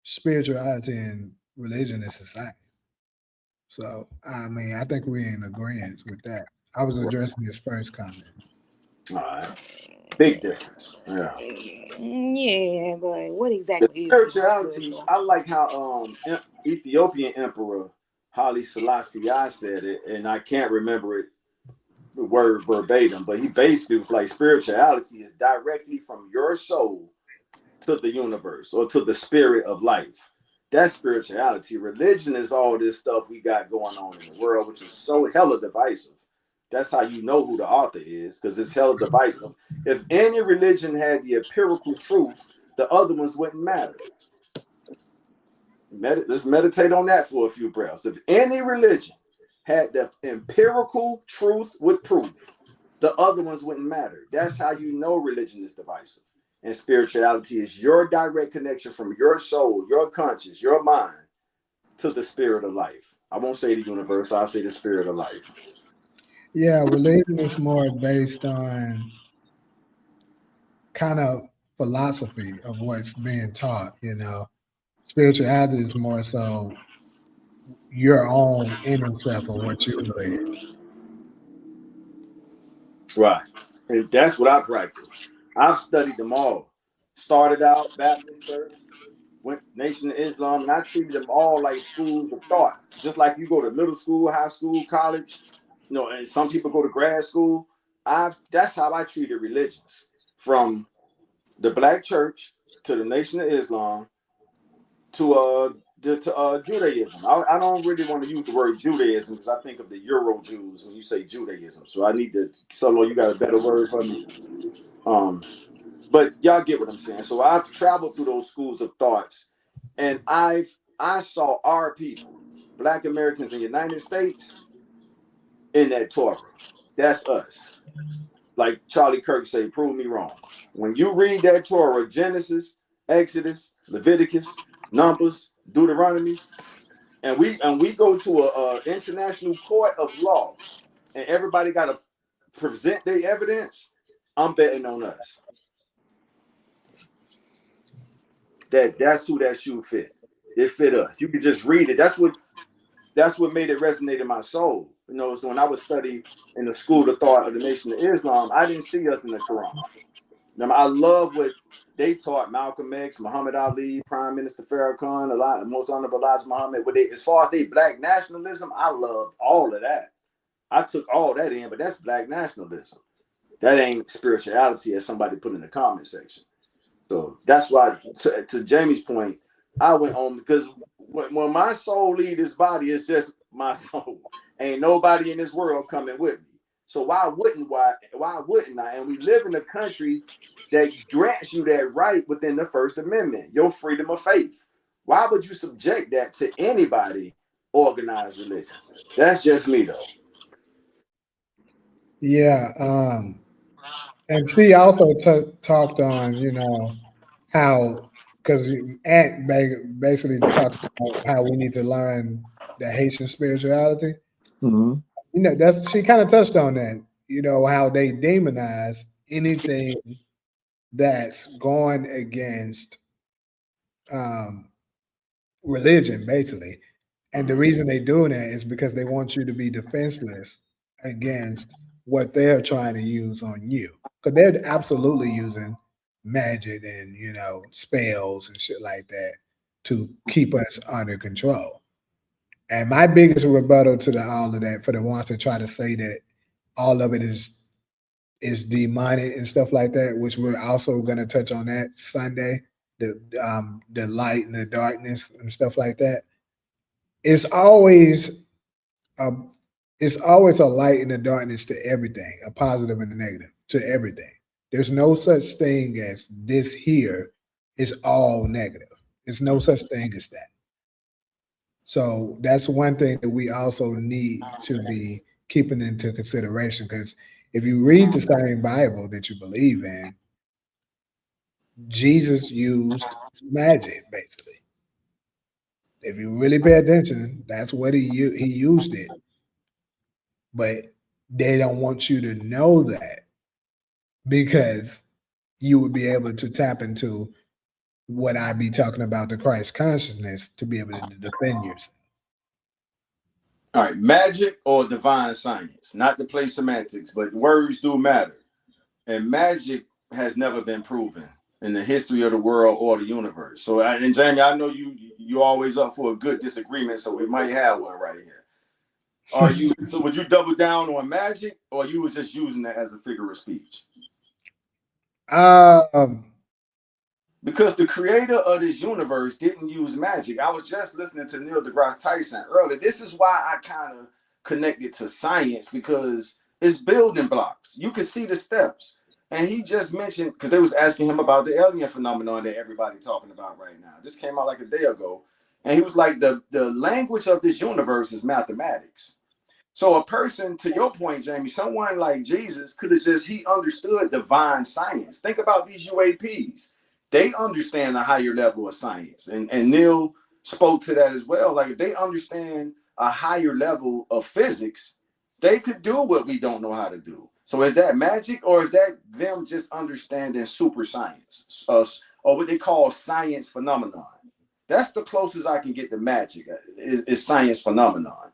spirituality and religion is the same. So I mean, I think we're in agreement with that. I was addressing his first comment. All right. Big difference. Yeah. Yeah, but what exactly is spirituality? I like how Ethiopian Emperor Haile Selassie said it, and I can't remember it the word verbatim, but he basically was like spirituality is directly from your soul to the universe or to the spirit of life. That's spirituality. Religion is all this stuff we got going on in the world, which is so hella divisive. That's how you know who the author is, because it's hella divisive. If any religion had the empirical truth, the other ones wouldn't matter. Let's meditate on that for a few breaths. If any religion had the empirical truth with proof, the other ones wouldn't matter. That's how you know religion is divisive. And spirituality is your direct connection from your soul, your conscience, your mind to the spirit of life. I won't say the universe, I'll say the spirit of life. Yeah, religion is more based on kind of philosophy of what's being taught, you know. Spirituality is more so your own inner self and what you believe. Right. And that's what I practice. I've studied them all. Started out Baptist church, went Nation of Islam, and I treated them all like schools of thoughts. Just like you go to middle school, high school, college, you know, and some people go to grad school. That's how I treated religions. From the black church to the Nation of Islam to Judaism. I don't really want to use the word Judaism because I think of the Euro Jews when you say Judaism. So I need to, Solo, you got a better word for me? But y'all get what I'm saying. So I've traveled through those schools of thoughts, and I saw our people, Black Americans in the United States, in that Torah. That's us. Like Charlie Kirk say, prove me wrong. When you read that Torah, Genesis, Exodus, Leviticus, Numbers, Deuteronomy, and we go to a international court of law, and everybody got to present their evidence, I'm betting on us. That's who that shoe fit. It fit us. You could just read it. That's what made it resonate in my soul. You know, so when I was studying in the school of thought of the Nation of Islam, I didn't see us in the Quran. Now, I love what they taught Malcolm X, Muhammad Ali, Prime Minister Farrakhan, Most Honorable Elijah Muhammad. As far as they black nationalism, I loved all of that. I took all that in, but that's black nationalism. That ain't spirituality, as somebody put in the comment section. So that's why, to Jamie's point, I went on because when my soul leaves this body, it's just my soul. Ain't nobody in this world coming with me. So why wouldn't I? And we live in a country that grants you that right within the First Amendment, your freedom of faith. Why would you subject that to anybody organized religion? That's just me, though. Yeah. And she also talked on, you know, how, because Aunt basically talked about how we need to learn the Haitian spirituality. Mm-hmm. You know, she kind of touched on that, you know, how they demonize anything that's going against religion, basically. And the reason they're doing that is because they want you to be defenseless against what they're trying to use on you. Because they're absolutely using magic and, you know, spells and shit like that to keep us under control. And my biggest rebuttal to all of that, for the ones that try to say that all of it is is demonic and stuff like that, which we're also going to touch on that Sunday, the light and the darkness and stuff like that. It's always a light and a darkness to everything, a positive and a negative to everything. There's no such thing as this here is all negative. There's no such thing as that. So that's one thing that we also need to be keeping into consideration, because if you read the same Bible that you believe in, Jesus used magic, basically. If you really pay attention, that's what he used it. But they don't want you to know that, because you would be able to tap into what I be talking about, the Christ consciousness, to be able to defend yourself. All right, magic or divine science, not to play semantics, but words do matter. And magic has never been proven in the history of the world or the universe. So, and Jamie, I know you always up for a good disagreement, so we might have one right here. So would you double down on magic, or you was just using that as a figure of speech? Because the creator of this universe didn't use magic. I was just listening to Neil deGrasse Tyson earlier. This is why I kind of connected to science, because it's building blocks. You can see the steps. And he just mentioned, because they was asking him about the alien phenomenon that everybody talking about right now. This came out like a day ago. And he was like, the language of this universe is mathematics. So a person, to your point, Jamie, someone like Jesus could have he understood divine science. Think about these UAPs. They understand a higher level of science. And Neil spoke to that as well. Like, if they understand a higher level of physics, they could do what we don't know how to do. So is that magic, or is that them just understanding super science, or what they call science phenomenon? That's the closest I can get to magic, is science phenomenon.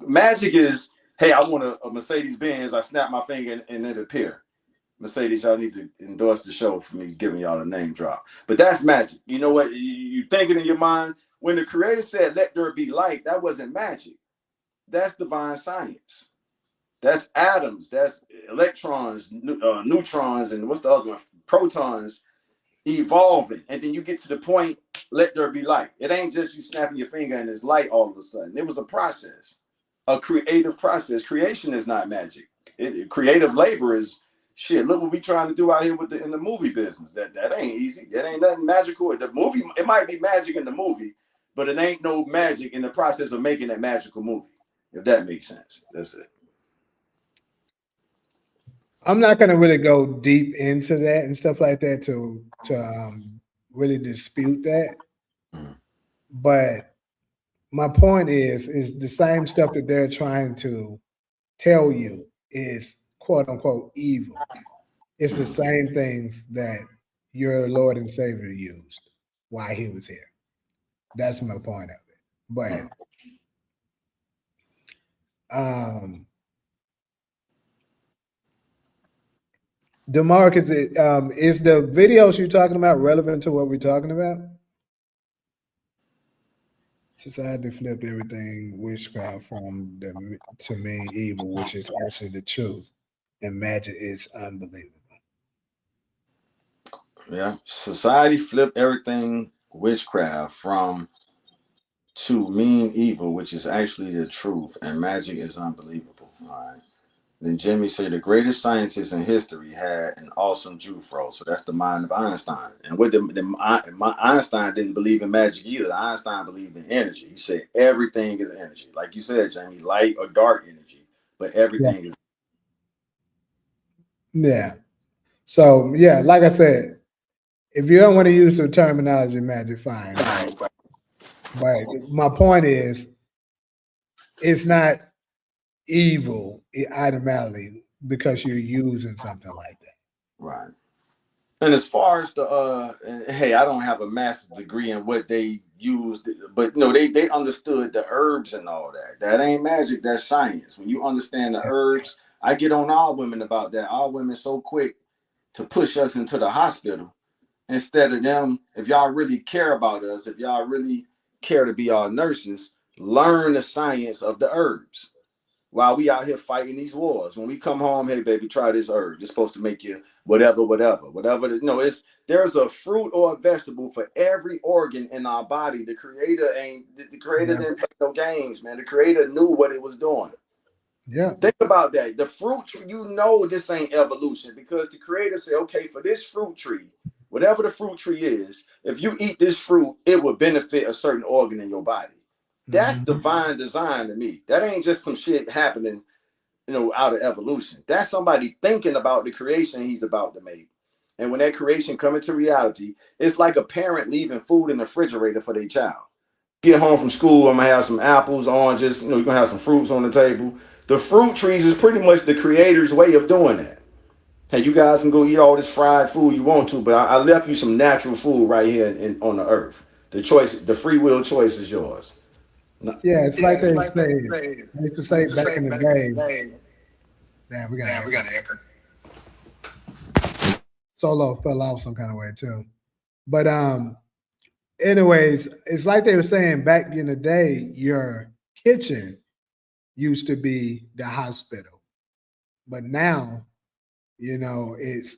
Magic is, hey, I want a Mercedes-Benz. I snap my finger and it appear. Mercedes, y'all need to endorse the show for me giving y'all a name drop. But that's magic. You know what? You thinking in your mind, when the creator said, let there be light, that wasn't magic. That's divine science. That's atoms. That's electrons, neutrons, and what's the other one? Protons evolving. And then you get to the point, let there be light. It ain't just you snapping your finger and there's light all of a sudden. It was a process, a creative process. Creation is not magic. Creative labor is shit. Look what we trying to do out here in the movie business. That ain't easy. That ain't nothing magical. The movie, it might be magic in the movie, but it ain't no magic in the process of making that magical movie. If that makes sense. That's it. I'm not going to really go deep into that and stuff like that to really dispute that. But my point is the same stuff that they're trying to tell you is quote unquote evil. It's the same things that your Lord and Savior used while he was here. That's my point of it. But DeMarcus, is the videos you're talking about relevant to what we're talking about? Society flipped everything witchcraft from to mean evil, which is actually the truth, and magic is unbelievable. Yeah, society flipped everything witchcraft from to mean evil, which is actually the truth, and magic is unbelievable. All right. Then Jimmy said the greatest scientist in history had an awesome Jufro. So that's the mind of Einstein. And what Einstein didn't believe in magic either. Einstein believed in energy. He said everything is energy. Like you said, Jamie, light or dark energy, but everything is. Yeah. So, yeah, like I said, if you don't want to use the terminology magic, fine. Right? But my point is, it's not evil automatically because you're using something like that. Right. And as far as hey, I don't have a master's degree in what they used, but no, they understood the herbs and all that. That ain't magic, that's science. When you understand the herbs, I get on all women about that. All women so quick to push us into the hospital instead of them. If y'all really care about us, if y'all really care to be our nurses, learn the science of the herbs. while we out here fighting these wars. When we come home, hey baby, try this herb. It's supposed to make you whatever. There's a fruit or a vegetable for every organ in our body. The creator didn't play no games, man. The creator knew what it was doing. Yeah. Think about that. The fruit tree, this ain't evolution, because the creator said, okay, for this fruit tree, whatever the fruit tree is, if you eat this fruit, it will benefit a certain organ in your body. That's divine design to me. That ain't just some shit happening, out of evolution. That's somebody thinking about the creation he's about to make. And when that creation come into reality, it's like a parent leaving food in the refrigerator for their child. Get home from school, I'm gonna have some apples, oranges, you're gonna have some fruits on the table. The fruit trees is pretty much the creator's way of doing that. Hey, you guys can go eat all this fried food you want to, but I left you some natural food right here on the earth. The free will choice is yours. Yeah, it's like they used to say back in the day. Damn, we got an anchor. Solo fell off some kind of way too. But anyways, it's like they were saying back in the day, your kitchen used to be the hospital. But now, it's,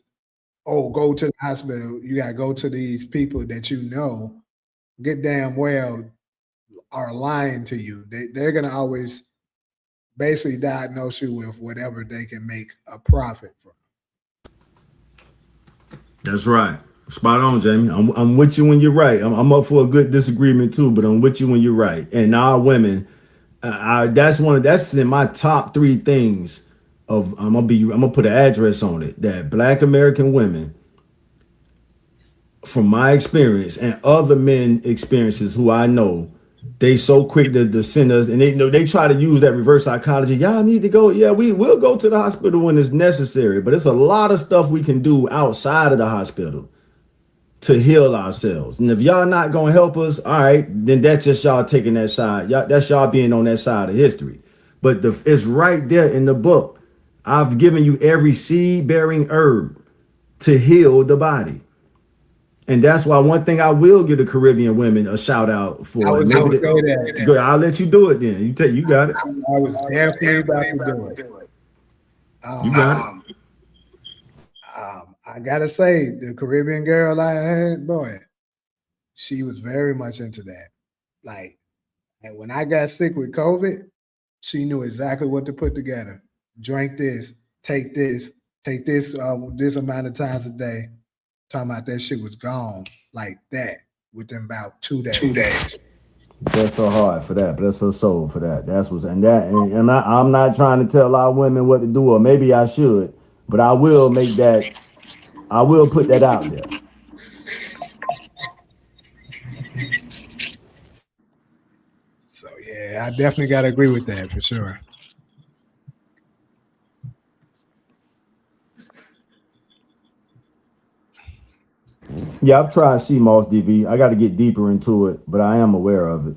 go to the hospital. You got to go to these people that good damn well are lying to you. They're going to always basically diagnose you with whatever they can make a profit from. That's right. Spot on, Jamie. I'm with you when you're right. I'm up for a good disagreement too, but I'm with you when you're right. And our women, that's in my top 3 things. I'm gonna put an address on it, that Black American women, from my experience and other men experiences who I know, they so quick to send us, and they try to use that reverse psychology. Y'all need to go. Yeah, we will go to the hospital when it's necessary, but it's a lot of stuff we can do outside of the hospital to heal ourselves. And if y'all not gonna help us, all right, then that's just y'all taking that side. That's y'all being on that side of history. But it's right there in the book. I've given you every seed-bearing herb to heal the body. And that's why one thing I will give the Caribbean women a shout out for. I'll let you do it then. You got it. I was definitely about to do it. You got it. I gotta say, the Caribbean girl I had, boy, she was very much into that. Like, and when I got sick with COVID, she knew exactly what to put together. Drink this, take this this amount of times a day. Talking about that shit was gone like that within about 2 days. Bless her heart for that. Bless her soul for that. And I'm not trying to tell our women what to do, or maybe I should, but I will put that out there. So yeah, I definitely gotta agree with that for sure. Yeah, I've tried CMOS DV. I got to get deeper into it, but I am aware of it.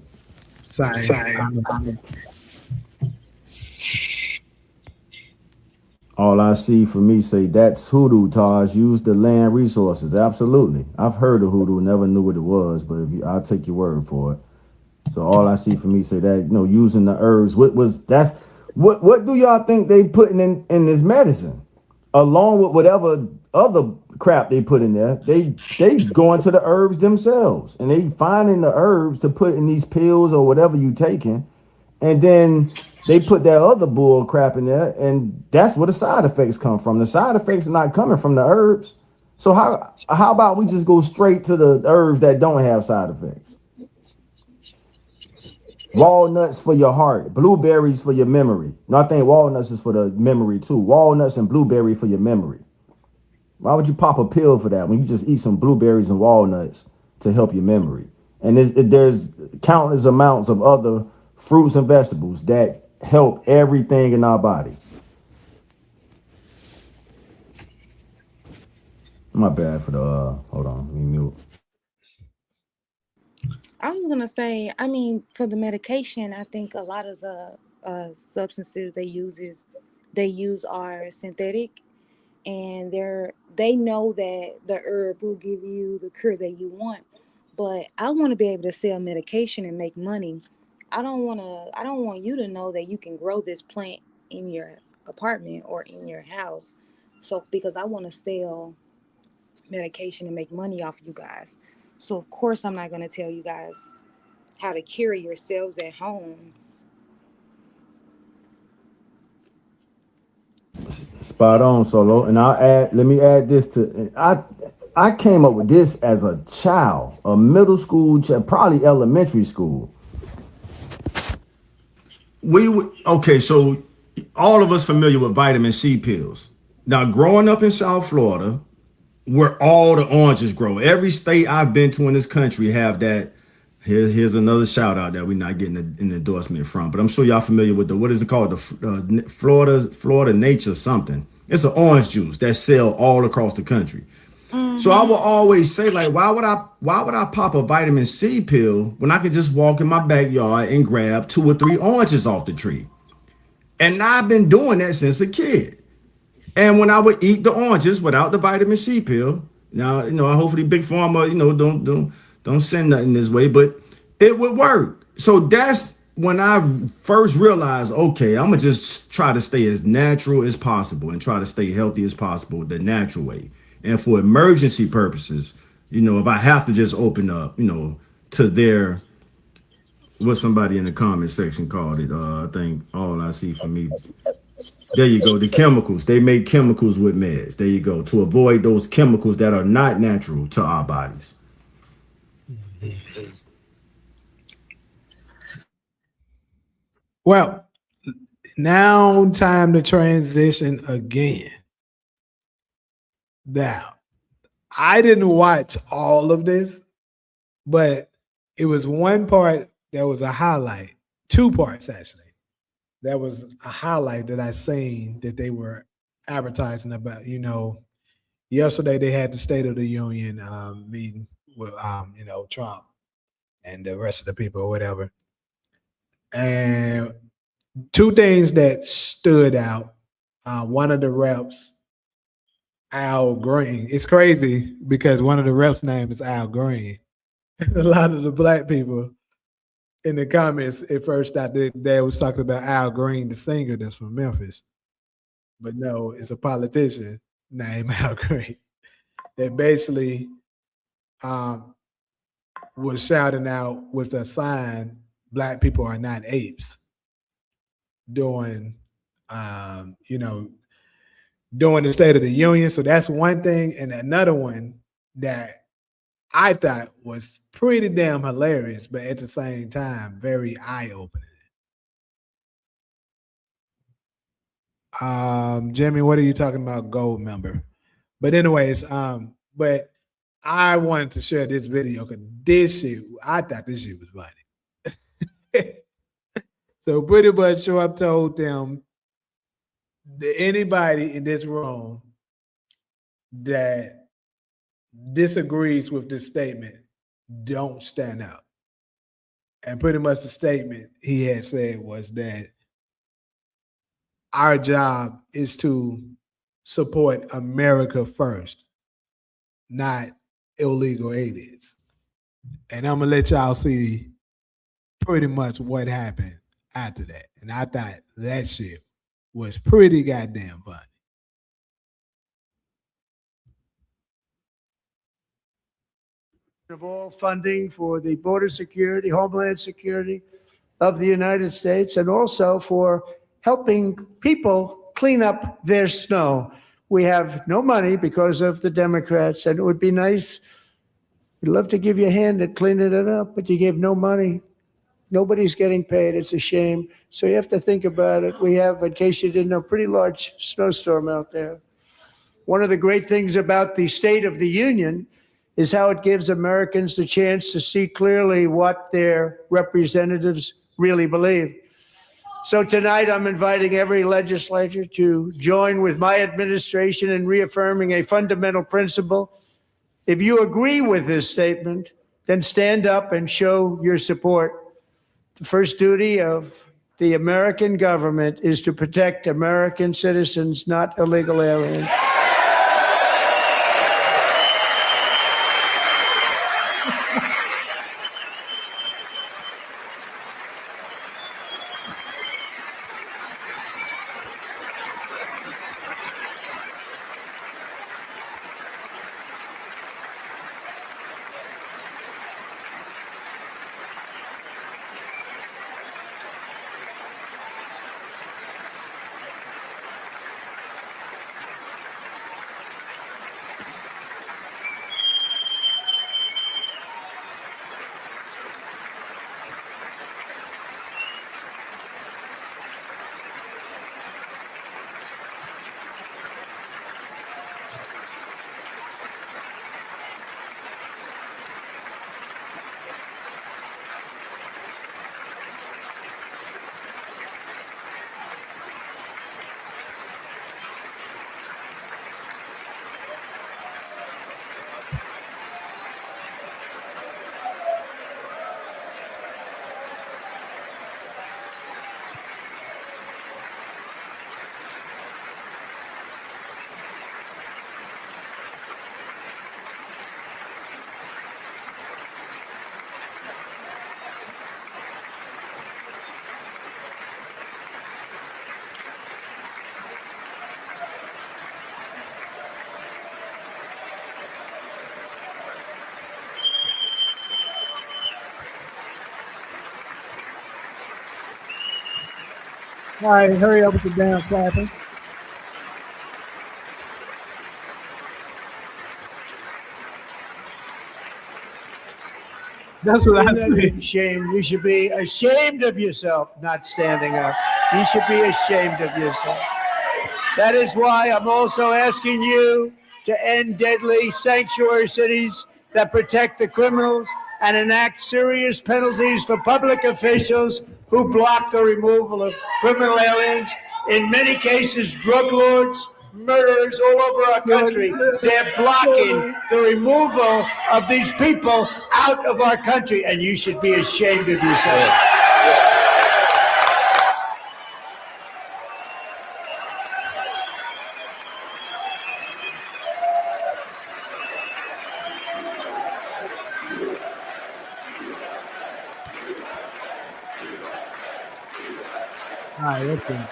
All I see for me say that's hoodoo, Taj. Use the land resources. Absolutely. I've heard of hoodoo, never knew what it was, but I'll take your word for it. So all I see for me say that, using the herbs. What do y'all think they putting in this medicine? Along with whatever other crap they put in there, they go into the herbs themselves, and they finding the herbs to put in these pills or whatever you taking, and then they put that other bull crap in there, and that's where the side effects come from. The side effects are not coming from the herbs. So how about we just go straight to the herbs that don't have side effects? Walnuts for your heart, blueberries for your memory. No, I think walnuts is for the memory too. Walnuts and blueberry for your memory. Why would you pop a pill for that when you just eat some blueberries and walnuts to help your memory? And there's countless amounts of other fruits and vegetables that help everything in our body. My bad for the hold on, let me mute. I was gonna say, for the medication, I think a lot of the substances they use are synthetic, and they know that the herb will give you the cure that you want. But I want to be able to sell medication and make money. I don't want you to know that you can grow this plant in your apartment or in your house. So because I want to sell medication and make money off you guys. So of course I'm not going to tell you guys how to cure yourselves at home. Spot on, Solo. And let me add this to I came up with this as a child, a middle school, probably elementary school. Okay, so all of us familiar with vitamin C pills. Now, growing up in South Florida, where all the oranges grow, every state I've been to in this country have that. Here's another shout out that we're not getting an endorsement from, but I'm sure y'all familiar with what is it called? The Florida Nature something. It's an orange juice that sell all across the country. Mm-hmm. So I will always say, like, why would I pop a vitamin C pill when I could just walk in my backyard and grab 2 or 3 oranges off the tree? And I've been doing that since a kid. And when I would eat the oranges without the vitamin C pill, now hopefully Big Pharma, don't send nothing this way, but it would work. So that's when I first realized, okay, I'm gonna just try to stay as natural as possible and try to stay healthy as possible the natural way. And for emergency purposes, if I have to just open up, to their, what somebody in the comment section called it, I think all I see for me. There you go. The chemicals. They make chemicals with meds. There you go. To avoid those chemicals that are not natural to our bodies. Well, now time to transition again. Now, I didn't watch all of this, but it was one part that was a highlight. 2 parts, actually. That was a highlight that I seen that they were advertising about. Yesterday they had the State of the Union meeting with Trump and the rest of the people or whatever. And 2 things that stood out. One of the reps, Al Green. It's crazy because one of the reps' name is Al Green. A lot of the black people in the comments at first thought they was talking about Al Green, the singer that's from Memphis. But no, it's a politician named Al Green that basically was shouting out with a sign, "Black people are not apes," during the State of the Union. So that's one thing. And another one that I thought was pretty damn hilarious, but at the same time, very eye-opening. Jimmy, what are you talking about, gold member? But anyways, but I wanted to share this video because I thought this shit was funny. So pretty much Trump told them that anybody in this room that disagrees with this statement, don't stand up. And pretty much the statement he had said was that our job is to support America first, not illegal aliens. And I'm gonna let y'all see pretty much what happened after that. And I thought that shit was pretty goddamn funny. Of all funding for the border security, homeland security of the United States, and also for helping people clean up their snow. We have no money because of the Democrats, and it would be nice. We'd love to give you a hand at cleaning it up, but you gave no money. Nobody's getting paid. It's a shame. So you have to think about it. We have, in case you didn't know, a pretty large snowstorm out there. One of the great things about the State of the Union is how it gives Americans the chance to see clearly what their representatives really believe. So tonight, I'm inviting every legislator to join with my administration in reaffirming a fundamental principle. If you agree with this statement, then stand up and show your support. The first duty of the American government is to protect American citizens, not illegal aliens. All right, hurry up with the damn clapping. That's what I say. Shame. You should be ashamed of yourself not standing up. You should be ashamed of yourself. That is why I'm also asking you to end deadly sanctuary cities that protect the criminals and enact serious penalties for public officials who block the removal of criminal aliens. In many cases, drug lords, murderers all over our country. They're blocking the removal of these people out of our country, and you should be ashamed of yourself. All right, okay.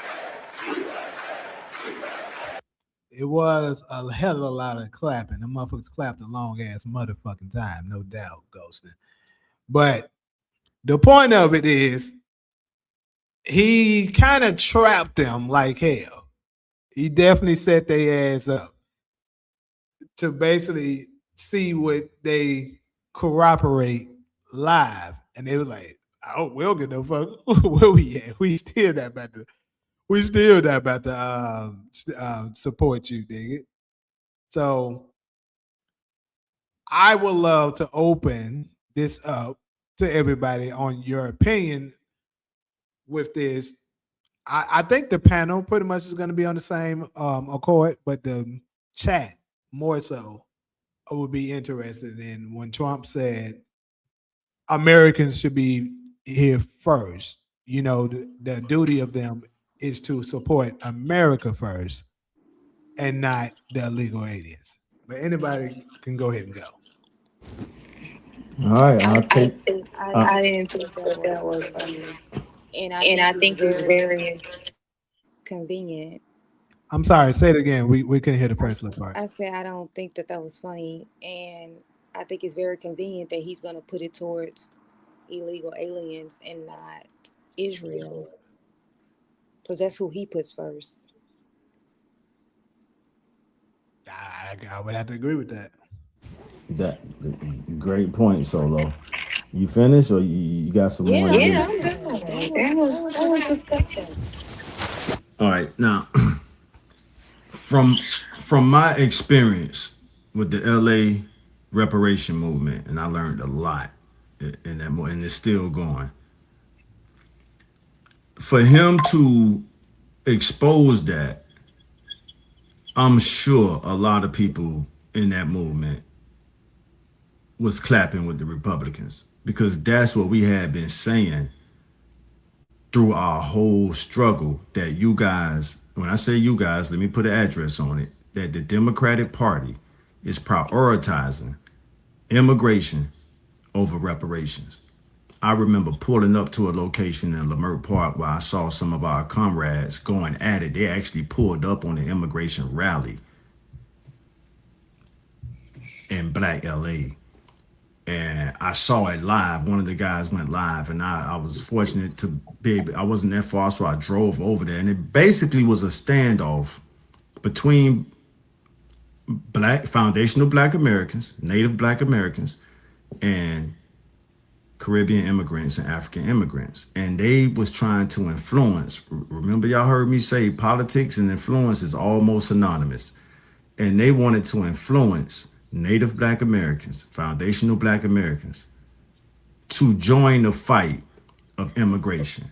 It was a hell of a lot of clapping. The motherfuckers clapped a long ass motherfucking time, no doubt, Ghostin. But the point of it is, he kind of trapped them like hell. He definitely set their ass up to basically see what they corroborate live. And they were like, oh, we don't get no fuck. Where we at? We still not about to support you, dig it. So I would love to open this up to everybody on your opinion with this. I think the panel pretty much is going to be on the same accord, but the chat more so I would be interested in when Trump said Americans should be here first. You know, the duty of them is to support America first and not the illegal aliens. But anybody can go ahead and go. All right, I didn't think that was funny. And I think it's very convenient. I'm sorry, say it again. We couldn't hear the first little part. I said I don't think that was funny, and I think it's very convenient that he's going to put it towards illegal aliens and not Israel, because that's who he puts first. I would have to agree with that. That great point, Solo. You finished, or you got some more? Yeah, I'm good. That was disgusting. All right, now from my experience with the LA reparation movement, and I learned a lot in that, and it's still going. For him to expose that, I'm sure a lot of people in that movement was clapping with the Republicans, because that's what we had been saying through our whole struggle, that you guys, when I say you guys, let me put an address on it, that the Democratic Party is prioritizing immigration over reparations. I remember pulling up to a location in Leimert Park where I saw some of our comrades going at it. They actually pulled up on the immigration rally in Black LA. And I saw it live. One of the guys went live, and I was fortunate to be, I wasn't that far, so I drove over there. And it basically was a standoff between foundational Black Americans, Native Black Americans, and Caribbean immigrants and African immigrants. And they was trying to influence. Remember, y'all heard me say politics and influence is almost synonymous. And they wanted to influence Native Black Americans, foundational Black Americans, to join the fight of immigration.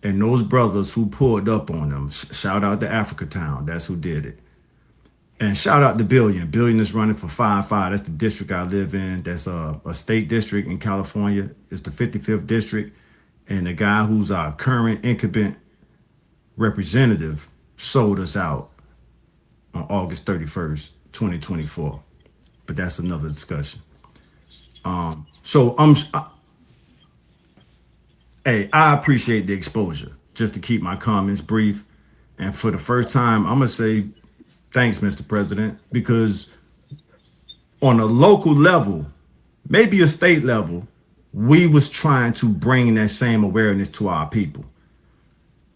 And those brothers who pulled up on them, shout out to Africa Town, that's who did it. And shout out to Billion. Billion is running for 5-5. That's the district I live in. That's a state district in California. It's the 55th district. And the guy who's our current incumbent representative sold us out on August 31st, 2024. But that's another discussion. I appreciate the exposure, just to keep my comments brief. And for the first time, I'm gonna say thanks, Mr. President, because on a local level, maybe a state level, we was trying to bring that same awareness to our people.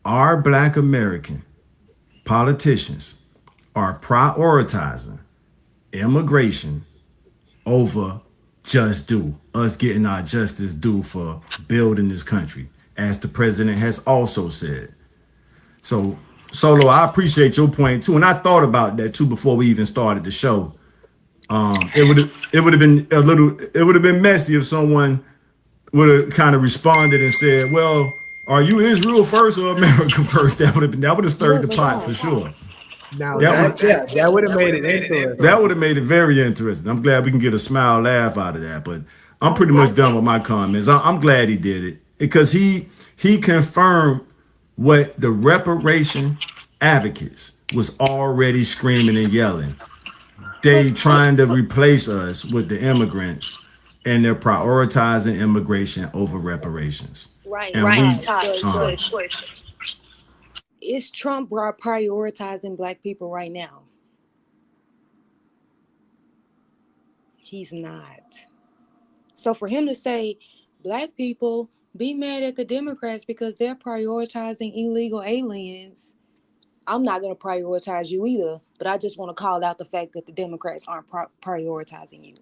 our Black American politicians are prioritizing immigration over just due, us getting our justice due for building this country, as the president has also said. So, Solo, I appreciate your point too, and I thought about that too before we even started the show. It would have been messy if someone would have kind of responded and said, "Well, are you Israel first or America first?" That would have stirred the pot for sure. Now That would have made it interesting. That would have made it very interesting. I'm glad we can get a smile, laugh out of that. But I'm pretty much done with my comments. I'm glad he did it because he confirmed what the reparation advocates was already screaming and yelling. They trying to replace us with the immigrants, and they're prioritizing immigration over reparations. Right, And right. we, Is Trump prioritizing Black people right now? He's not. So for him to say, Black people, be mad at the Democrats because they're prioritizing illegal aliens, I'm not going to prioritize you either, but I just want to call out the fact that the Democrats aren't prioritizing you.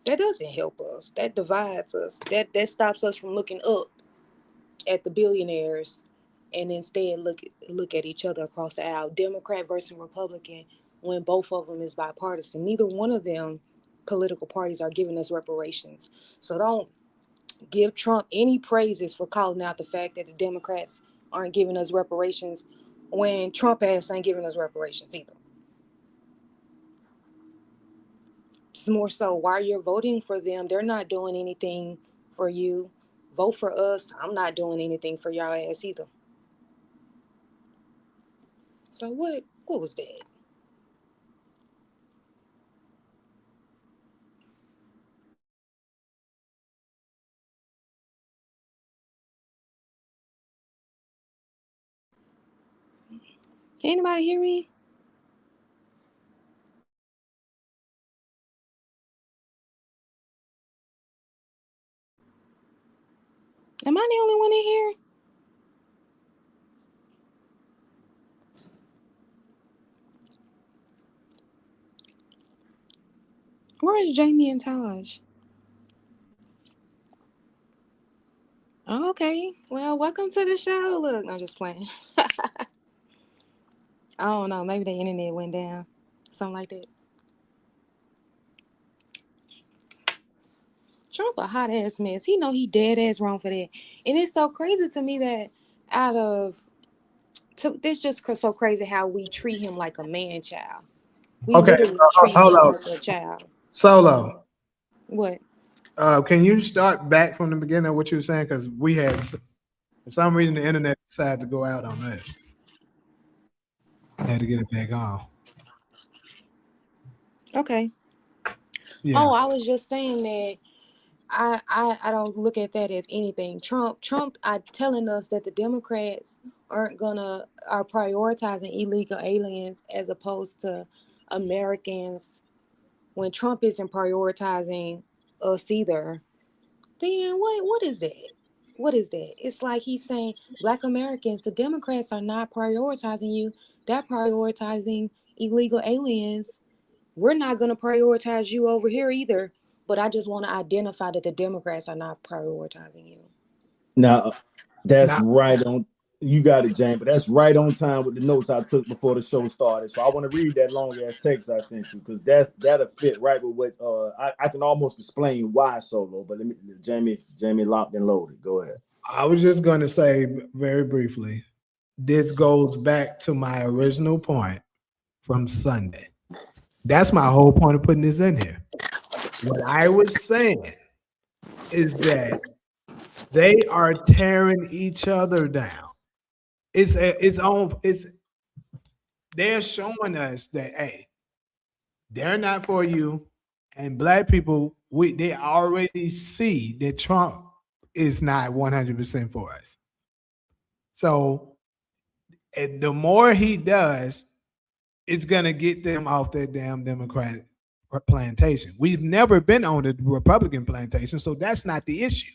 That doesn't help us. That divides us. That stops us from looking up at the billionaires and instead look at each other across the aisle, Democrat versus Republican, when both of them is bipartisan. Neither one of them political parties are giving us reparations. So don't give Trump any praises for calling out the fact that the Democrats aren't giving us reparations when Trump ass ain't giving us reparations either. It's more so while you're voting for them, they're not doing anything for you. Vote for us. I'm not doing anything for y'all ass either. So what was that? Can anybody hear me? Am I the only one in here? Where is Jamie and Taj? Oh, okay. Well, welcome to the show. Look, I'm just playing. I don't know. Maybe the internet went down. Something like that. Trump a hot ass mess. He know he dead ass wrong for that. And it's so crazy to me that it's just so crazy how we treat him like a man child. We literally treat him like a child. Solo. What? Can you start back from the beginning of what you were saying? Because we had, for some reason, the internet decided to go out on us. I had to get it back on. Okay. Yeah. Oh, I was just saying that I don't look at that as anything. Trump telling us that the Democrats are prioritizing illegal aliens as opposed to Americans when Trump isn't prioritizing us either. Then what is that? What is that? It's like he's saying, Black Americans, the Democrats are not prioritizing you. They're prioritizing illegal aliens. We're not going to prioritize you over here either. But I just want to identify that the Democrats are not prioritizing you. Now, that's right on. You got it, Jane, but that's right on time with the notes I took before the show started. So I want to read that long ass text I sent you because that'll fit right with what I can almost explain why Solo. But let me, Jamie locked and loaded. Go ahead. I was just going to say very briefly, this goes back to my original point from Sunday. That's my whole point of putting this in here. What I was saying is that they are tearing each other down. They're showing us that, hey, they're not for you, and Black people, they already see that Trump is not 100% for us. So the more he does, it's gonna get them off that damn Democratic plantation. We've never been on the Republican plantation, so that's not the issue.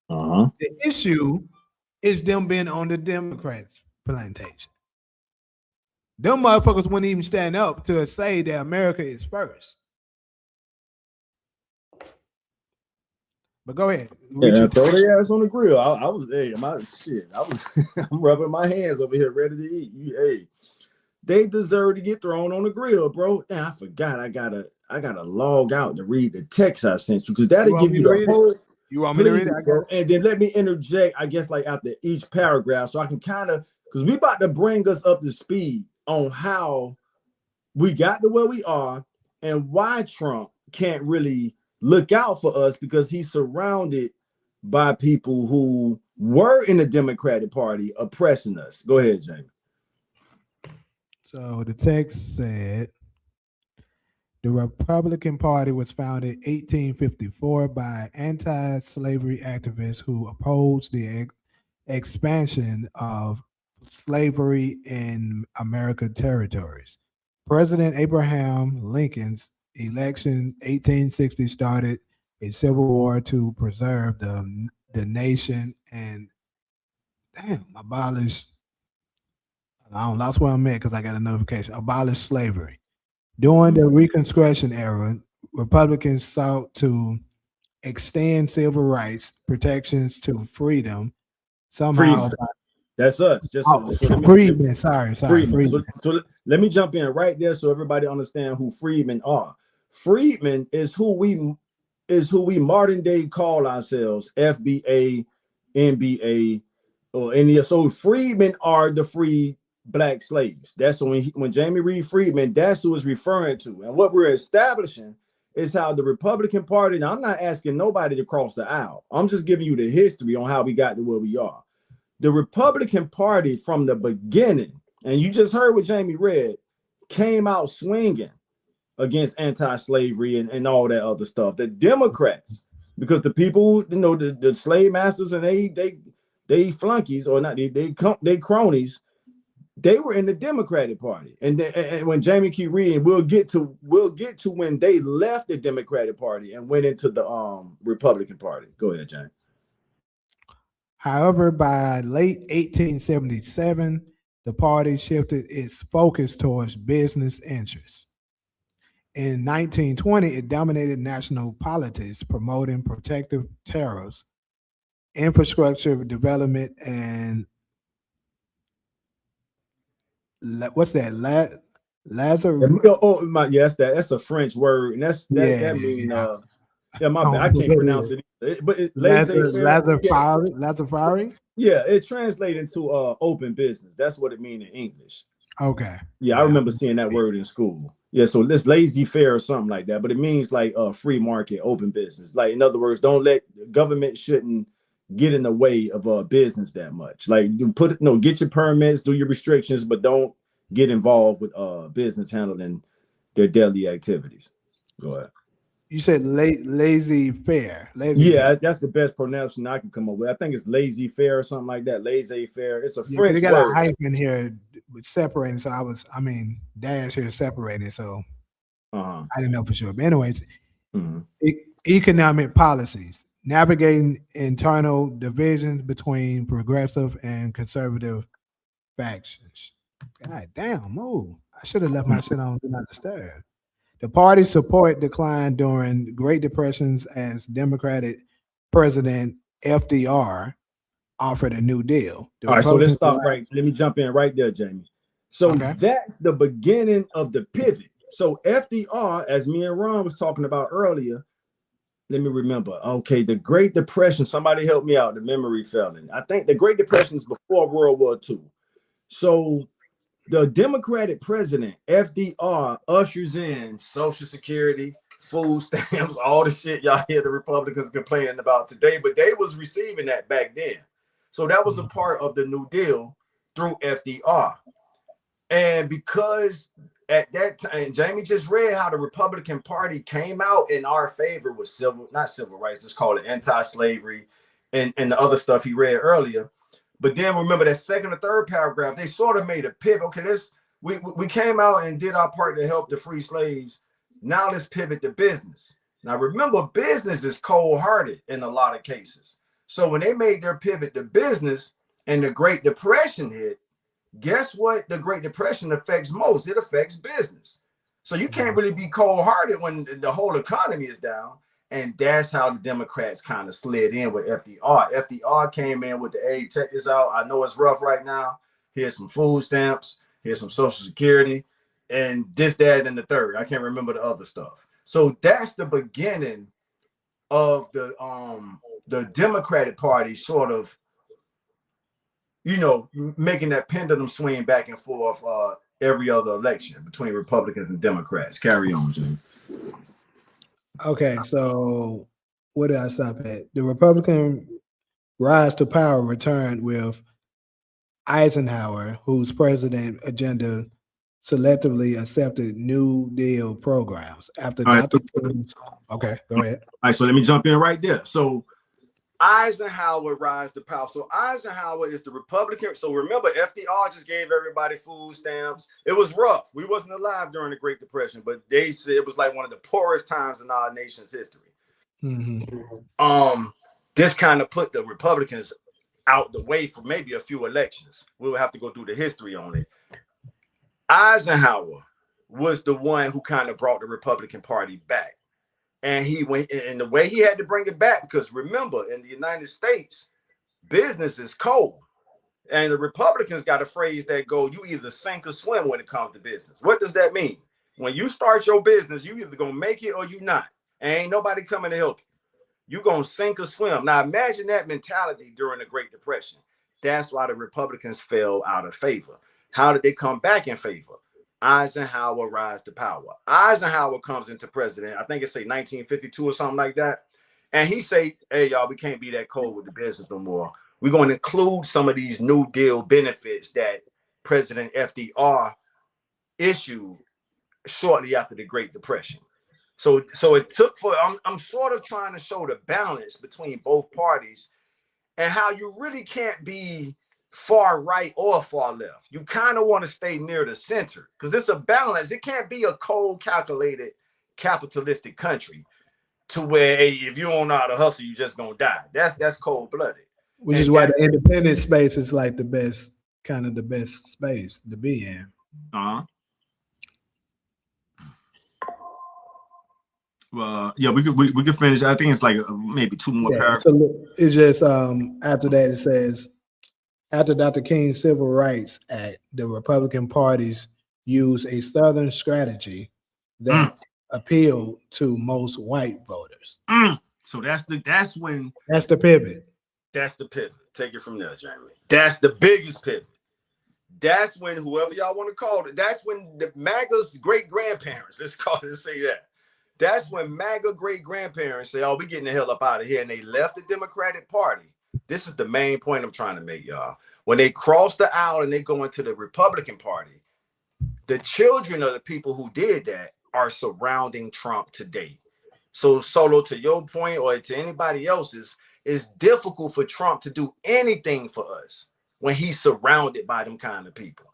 The issue It's them being on the Democrats' plantation. Them motherfuckers wouldn't even stand up to say that America is first. But go ahead. Yeah, throw their ass on the grill. I was, hey, my shit. I was, I'm rubbing my hands over here, ready to eat. Hey, they deserve to get thrown on the grill, bro. Damn, I forgot. I gotta log out to read the text I sent you because that'll give you the whole. You want me to read it? Bro. And then let me interject, I guess, like after each paragraph, so I can kind of, because we about to bring us up to speed on how we got to where we are and why Trump can't really look out for us because he's surrounded by people who were in the Democratic Party oppressing us. Go ahead, Jamie. So the text said, the Republican Party was founded in 1854 by anti-slavery activists who opposed the expansion of slavery in American territories. President Abraham Lincoln's election 1860 started a civil war to preserve the nation and abolish. I lost where I'm at because I got a notification. Abolish slavery. During the Reconstruction era, Republicans sought to extend civil rights protections to freedom somehow. Freedom. That's us. Just freedmen. Sorry. Freedmen. So let me jump in right there so everybody understand who freedmen are. Freedmen is who we modern day call ourselves, FBA, NBA, or any. So freedmen are the free black slaves. That's when Jamie read freedmen, that's who is referring to. And what we're establishing is how the Republican Party. Now, I'm not asking nobody to cross the aisle. I'm just giving you the history on how we got to where we are. The Republican Party from the beginning, and you just heard what Jamie read, came out swinging against anti-slavery and all that other stuff. The Democrats, because the people, the slave masters and they flunkies or not, they cronies, they were in the Democratic Party. And when Jamie keep reading, we'll get to when they left the Democratic Party and went into the Republican Party. Go ahead, Jamie. However, by late 1877, the party shifted its focus towards business interests. In 1920, it dominated national politics, promoting protective tariffs, infrastructure development, and what's that? Yes, that's a French word, and that means my bad. I can't pronounce it. But laissez-faire. Yeah, it translates into open business. That's what it means in English. Okay. Yeah, I remember seeing that word in school. Yeah, so this laissez-faire or something like that, but it means like free market, open business. Like, in other words, don't let government shouldn't get in the way of business that much. Like, get your permits, do your restrictions, but don't get involved with business handling their daily activities. Go ahead. You said laissez-faire. Yeah, that's the best pronunciation I can come up with. I think it's laissez-faire or something like that. Laissez-faire. It's a French they got word. a hyphen here separating. So dash here separated. So I didn't know for sure. But anyways, economic policies, navigating internal divisions between progressive and conservative factions. God damn, move. I should have left my shit on Do Not Disturb. The party's support declined during Great Depressions as Democratic President FDR offered a New Deal. All right, so let's stop right. Let me jump in right there, Jamie. So that's the beginning of the pivot. So FDR, as me and Ron was talking about earlier, let me remember. Okay, the Great Depression, somebody help me out, the memory failing. I think the Great Depression is before World War II. So the Democratic president, FDR, ushers in Social Security, food stamps, all the shit y'all hear the Republicans complaining about today, but they was receiving that back then. So that was a part of the New Deal through FDR. And because at that time, Jamie just read how the Republican Party came out in our favor with not civil rights, just call it anti-slavery and the other stuff he read earlier. But then remember that second or third paragraph, they sort of made a pivot. Okay, we came out and did our part to help the free slaves. Now let's pivot to business. Now remember, business is cold-hearted in a lot of cases. So when they made their pivot to business, and the Great Depression hit, guess what the Great Depression affects most? It affects business. So you can't really be cold-hearted when the whole economy is down. And that's how the Democrats kind of slid in with FDR. FDR came in with the, hey, check this out. I know it's rough right now. Here's some food stamps. Here's some Social Security. And this, that, and the third. I can't remember the other stuff. So that's the beginning of the Democratic Party sort of, you know, making that pendulum swing back and forth every other election between Republicans and Democrats. Carry on, Jimmy. Okay, so what did I stop at? The Republican rise to power returned with Eisenhower, whose president agenda selectively accepted New Deal programs after Dr. King's. Okay, go ahead. All right, so let me jump in right there. So Eisenhower rise to power. So Eisenhower is the Republican. So remember, FDR just gave everybody food stamps. It was rough. We wasn't alive during the Great Depression, but they said it was like one of the poorest times in our nation's history. Mm-hmm. This kind of put the Republicans out the way for maybe a few elections. We'll have to go through the history on it. Eisenhower was the one who kind of brought the Republican Party back. And he went, and the way he had to bring it back, because remember, in the United States, business is cold. And the Republicans got a phrase that go, you either sink or swim when it comes to business. What does that mean? When you start your business, you either gonna make it or you not. And ain't nobody coming to help you. You're gonna sink or swim. Now imagine that mentality during the Great Depression. That's why the Republicans fell out of favor. How did they come back in favor? Eisenhower rise to power. Eisenhower comes into president, I think it's say 1952 or something like that. And he say, hey, y'all, we can't be that cold with the business no more. We're going to include some of these New Deal benefits that President FDR issued shortly after the Great Depression. So it took for, I'm sort of trying to show the balance between both parties and how you really can't be far right or far left. You kind of want to stay near the center because it's a balance. It can't be a cold, calculated, capitalistic country to where, hey, if you don't know how to hustle, you just gonna die. That's cold-blooded. Which is why the independent space is like the best, kind of the best space to be in. Well, yeah, we could finish. I think it's like maybe two more paragraphs. It's just after that it says, after Dr. King's Civil Rights Act, the Republican parties used a Southern strategy that appealed to most white voters. So that's the pivot. That's the pivot. Take it from there, Jamie. That's the biggest pivot. That's when whoever y'all want to call it, that's when the MAGA's great-grandparents, let's call it and say that. That's when MAGA great-grandparents say, oh, we're getting the hell up out of here. And they left the Democratic Party. This is the main point I'm trying to make, y'all. When they cross the aisle and they go into the Republican Party, the children of the people who did that are surrounding Trump today. So, Solo, to your point or to anybody else's, it's difficult for Trump to do anything for us when he's surrounded by them kind of people.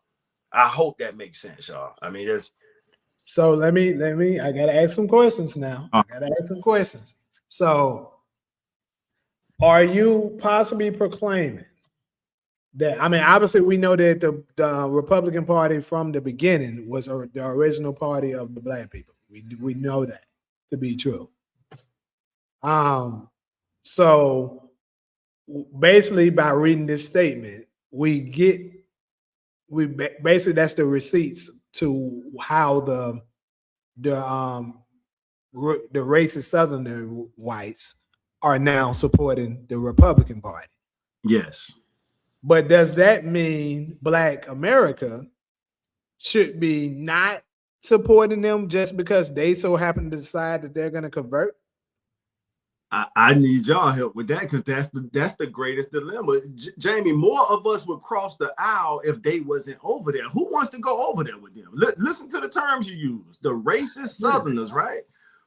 I hope that makes sense, y'all. I mean, there's. So let me. I gotta ask some questions now. So, are you possibly proclaiming that? I mean, obviously, we know that the Republican Party from the beginning was the original party of the black people. We know that to be true. So basically, by reading this statement, basically that's the receipts to how the racist Southern whites are now supporting the Republican Party. Yes. But does that mean Black America should be not supporting them just because they so happen to decide that they're going to convert? I need y'all help with that because that's the greatest dilemma. Jamie, more of us would cross the aisle if they wasn't over there. Who wants to go over there with them? Listen to the terms you use. The racist Southerners, right?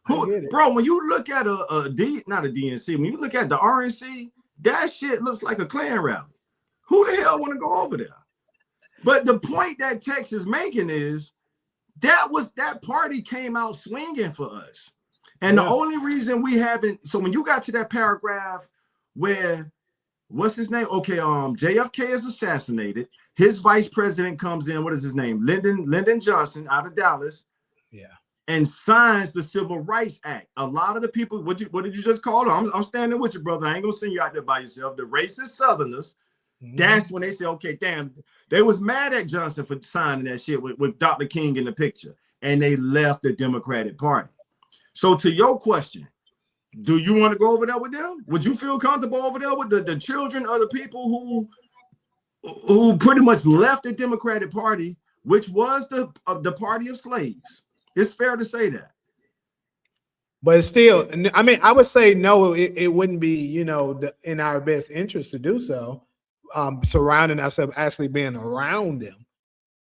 Bro, when you look at not a DNC, when you look at the RNC, that shit looks like a Klan rally. Who the hell want to go over there? But the point that Tex is making is that party came out swinging for us. And the only reason we haven't, so when you got to that paragraph where what's his name? Okay, JFK is assassinated. His vice president comes in. What is his name? Lyndon Johnson out of Dallas. Yeah. And signs the Civil Rights Act. A lot of the people, what did you just call them? I'm standing with you, brother. I ain't gonna send you out there by yourself. The racist Southerners. That's when they say, okay, damn, they was mad at Johnson for signing that shit with Dr. King in the picture, and they left the Democratic Party. So to your question, do you want to go over there with them? Would you feel comfortable over there with the children of the people who pretty much left the Democratic Party, which was the party of slaves? It's fair to say that. But still, I mean, I would say no, it wouldn't be, you know, in our best interest to do so. Surrounding ourselves, actually being around them.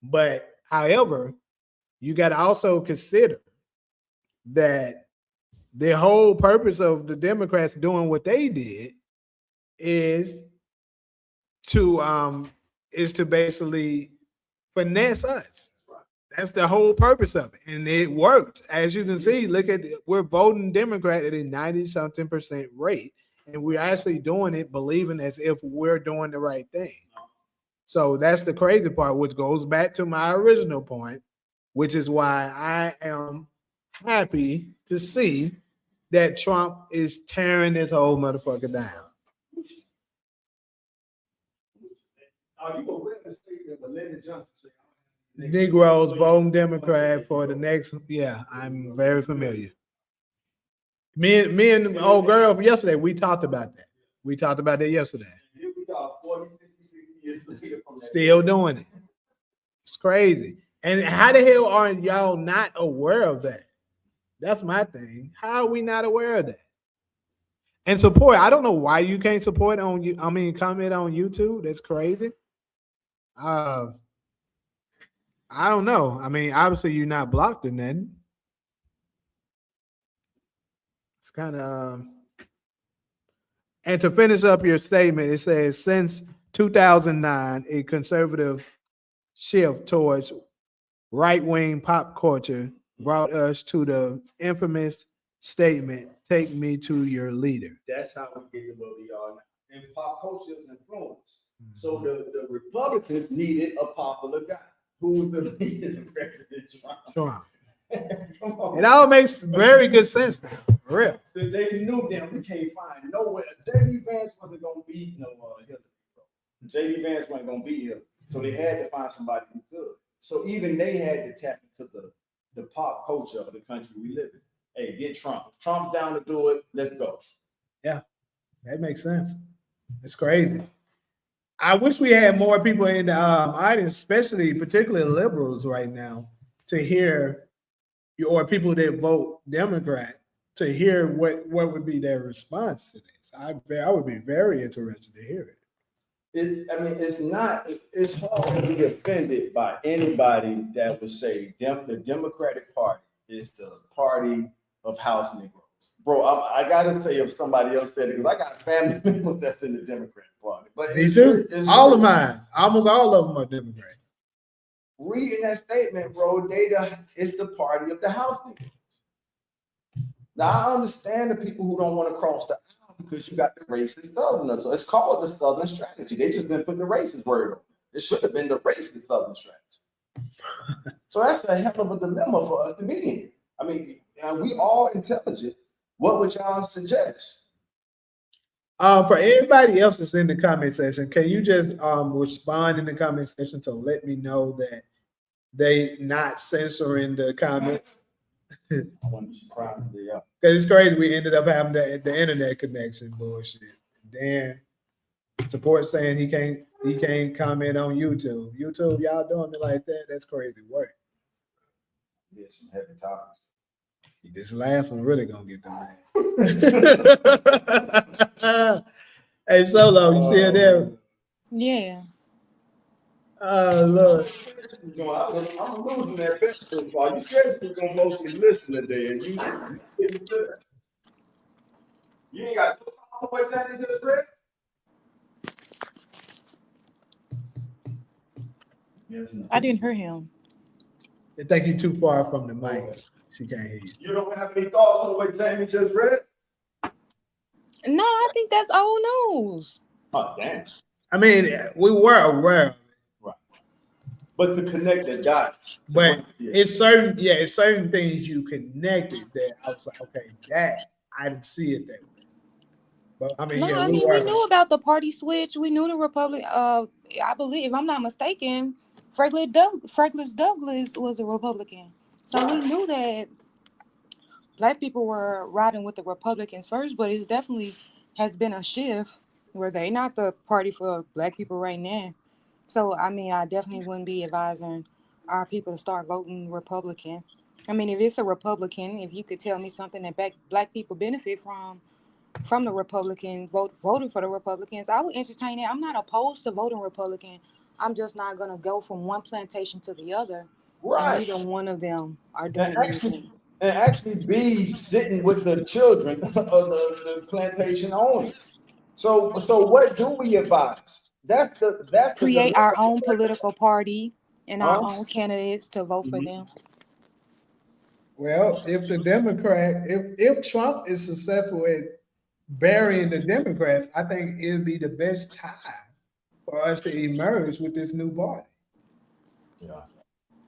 But however, you got to also consider that the whole purpose of the Democrats doing what they did is to basically finesse us. That's the whole purpose of it, and it worked. As you can see, look at we're voting Democrat at a 90-something% rate. And we're actually doing it, believing as if we're doing the right thing. So that's the crazy part, which goes back to my original point, which is why I am happy to see that Trump is tearing this whole motherfucker down. Are you aware of the statement that Lyndon Johnson said? Negroes voting Democrat for the next, yeah, I'm very familiar. Me and the old girl yesterday, we talked about that. We talked about that yesterday. Here we are 40, 50, 60 years later from that. Still doing it. It's crazy. And how the hell are y'all not aware of that? That's my thing. How are we not aware of that? And support. I don't know why you can't support on you. I mean, comment on YouTube. That's crazy. I don't know. I mean, obviously you're not blocked or nothing. It's kind of, and to finish up your statement, it says since 2009, a conservative shift towards right-wing pop culture brought us to the infamous statement, "Take me to your leader." That's how we get to where we are now. And pop culture is influence. So the Republicans needed a popular guy. Who was the leader? President Trump. Come on. It all makes very good sense now. For real. They knew that we can't find nowhere. J.D. Vance wasn't going to be Hillary. J.D. Vance wasn't going to be here. So they had to find somebody who could. So even they had to tap into the pop culture of the country we live in. Hey, get Trump. If Trump's down to do it, let's go. Yeah, that makes sense. It's crazy. I wish we had more people in the audience, particularly liberals right now, to hear, or people that vote Democrat, to hear what would be their response to this. I would be very interested to hear it. It's hard to be offended by anybody that would say the Democratic Party is the party of house Negroes. Bro, I gotta tell you if somebody else said it, because I got family members that's in the Democratic Party. But me too. All of mine, almost all of them are Democrats. Reading that statement, bro, it's the party of the house Negroes. Now I understand the people who don't want to cross the aisle because you got the racist Southerners. So it's called the Southern strategy. They just didn't put the racist word on it. It should have been the racist Southern strategy. So that's a hell of a dilemma for us to be in. I mean, we all intelligent. What would y'all suggest? For everybody else that's in the comment section, can you just respond in the comment section to let me know that they not censoring the comments? I wouldn't be surprised if they are. Because it's crazy. We ended up having the internet connection bullshit. Dan support saying he can't comment on YouTube. YouTube, y'all doing it like that? That's crazy work. Yeah, some heavy topics. This last one really gonna get them mad. Hey, Solo, you still there? Yeah. Oh Lord. I'm losing that bet so far. You said you was gonna mostly listen today, and you didn't do that. You ain't got no way to just read. I didn't hear him. They think you're too far from the mic. She can't hear you. You don't have any thoughts on what Jamie just read? No, I think that's old news. Oh, damn. I mean, we were aware of it. Right. But to connect the dots. But it's certain things you connected that I was like, okay, that I didn't see it that way. But I mean, No, I mean, we knew about the party switch. We knew the Republic. I believe, if I'm not mistaken, Frederick Douglass was a Republican. So we knew that Black people were riding with the Republicans first, but it definitely has been a shift where they not the party for Black people right now. So, I mean, I definitely wouldn't be advising our people to start voting Republican. I mean, if it's a Republican, if you could tell me something that Black people benefit from the Republican voting for the Republicans, I would entertain it. I'm not opposed to voting Republican. I'm just not going to go from one plantation to the other. Right. And neither one of them are doing anything. And actually be sitting with the children of the plantation owners. So what do we advise? That's create our own political party and our own candidates to vote for them. Well, if the Democrat, if Trump is successful at burying the Democrats, I think it'll be the best time for us to emerge with this new party. Yeah.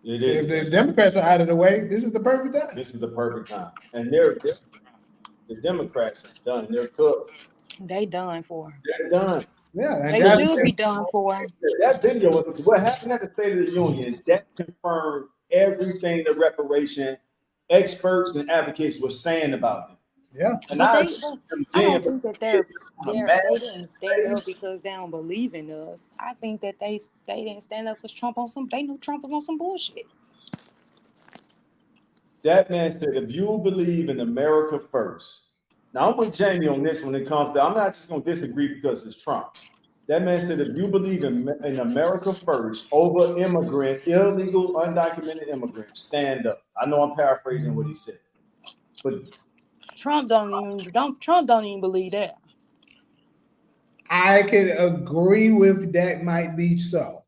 It is. If the Democrats are out of the way, this is the perfect time. This is the perfect time. And the Democrats are done. They're cooked. They done for. They're done. Yeah, they should be done for. That video was what happened at the State of the Union. That confirmed everything the reparation experts and advocates were saying about them. Yeah, and I don't think that they didn't stand up because they don't believe in us. I think that they didn't stand up because they knew Trump was on some bullshit. That man said, if you believe in America first. Now I'm with Jamie on this when it comes to, I'm not just going to disagree because it's Trump. That man said, if you believe in America first over illegal, undocumented immigrants, stand up. I know I'm paraphrasing what he said, but Trump don't even believe that. I can agree with that, might be so.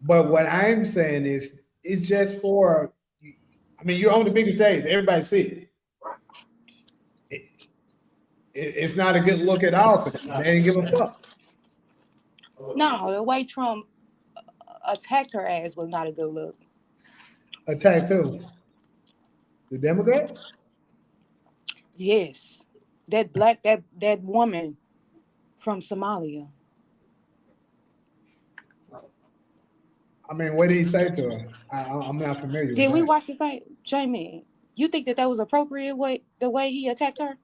But what I'm saying is, it's just for, I mean, you're on the biggest stage. Everybody sees it. It's not a good look at all for them. They didn't give a fuck. No, the way Trump attacked her ass was not a good look. Attacked who? The Democrats? Yes, that woman from Somalia. I mean, what did he say to her? I'm not familiar. Did we watch the same, Jamie? You think that was appropriate the way he attacked her?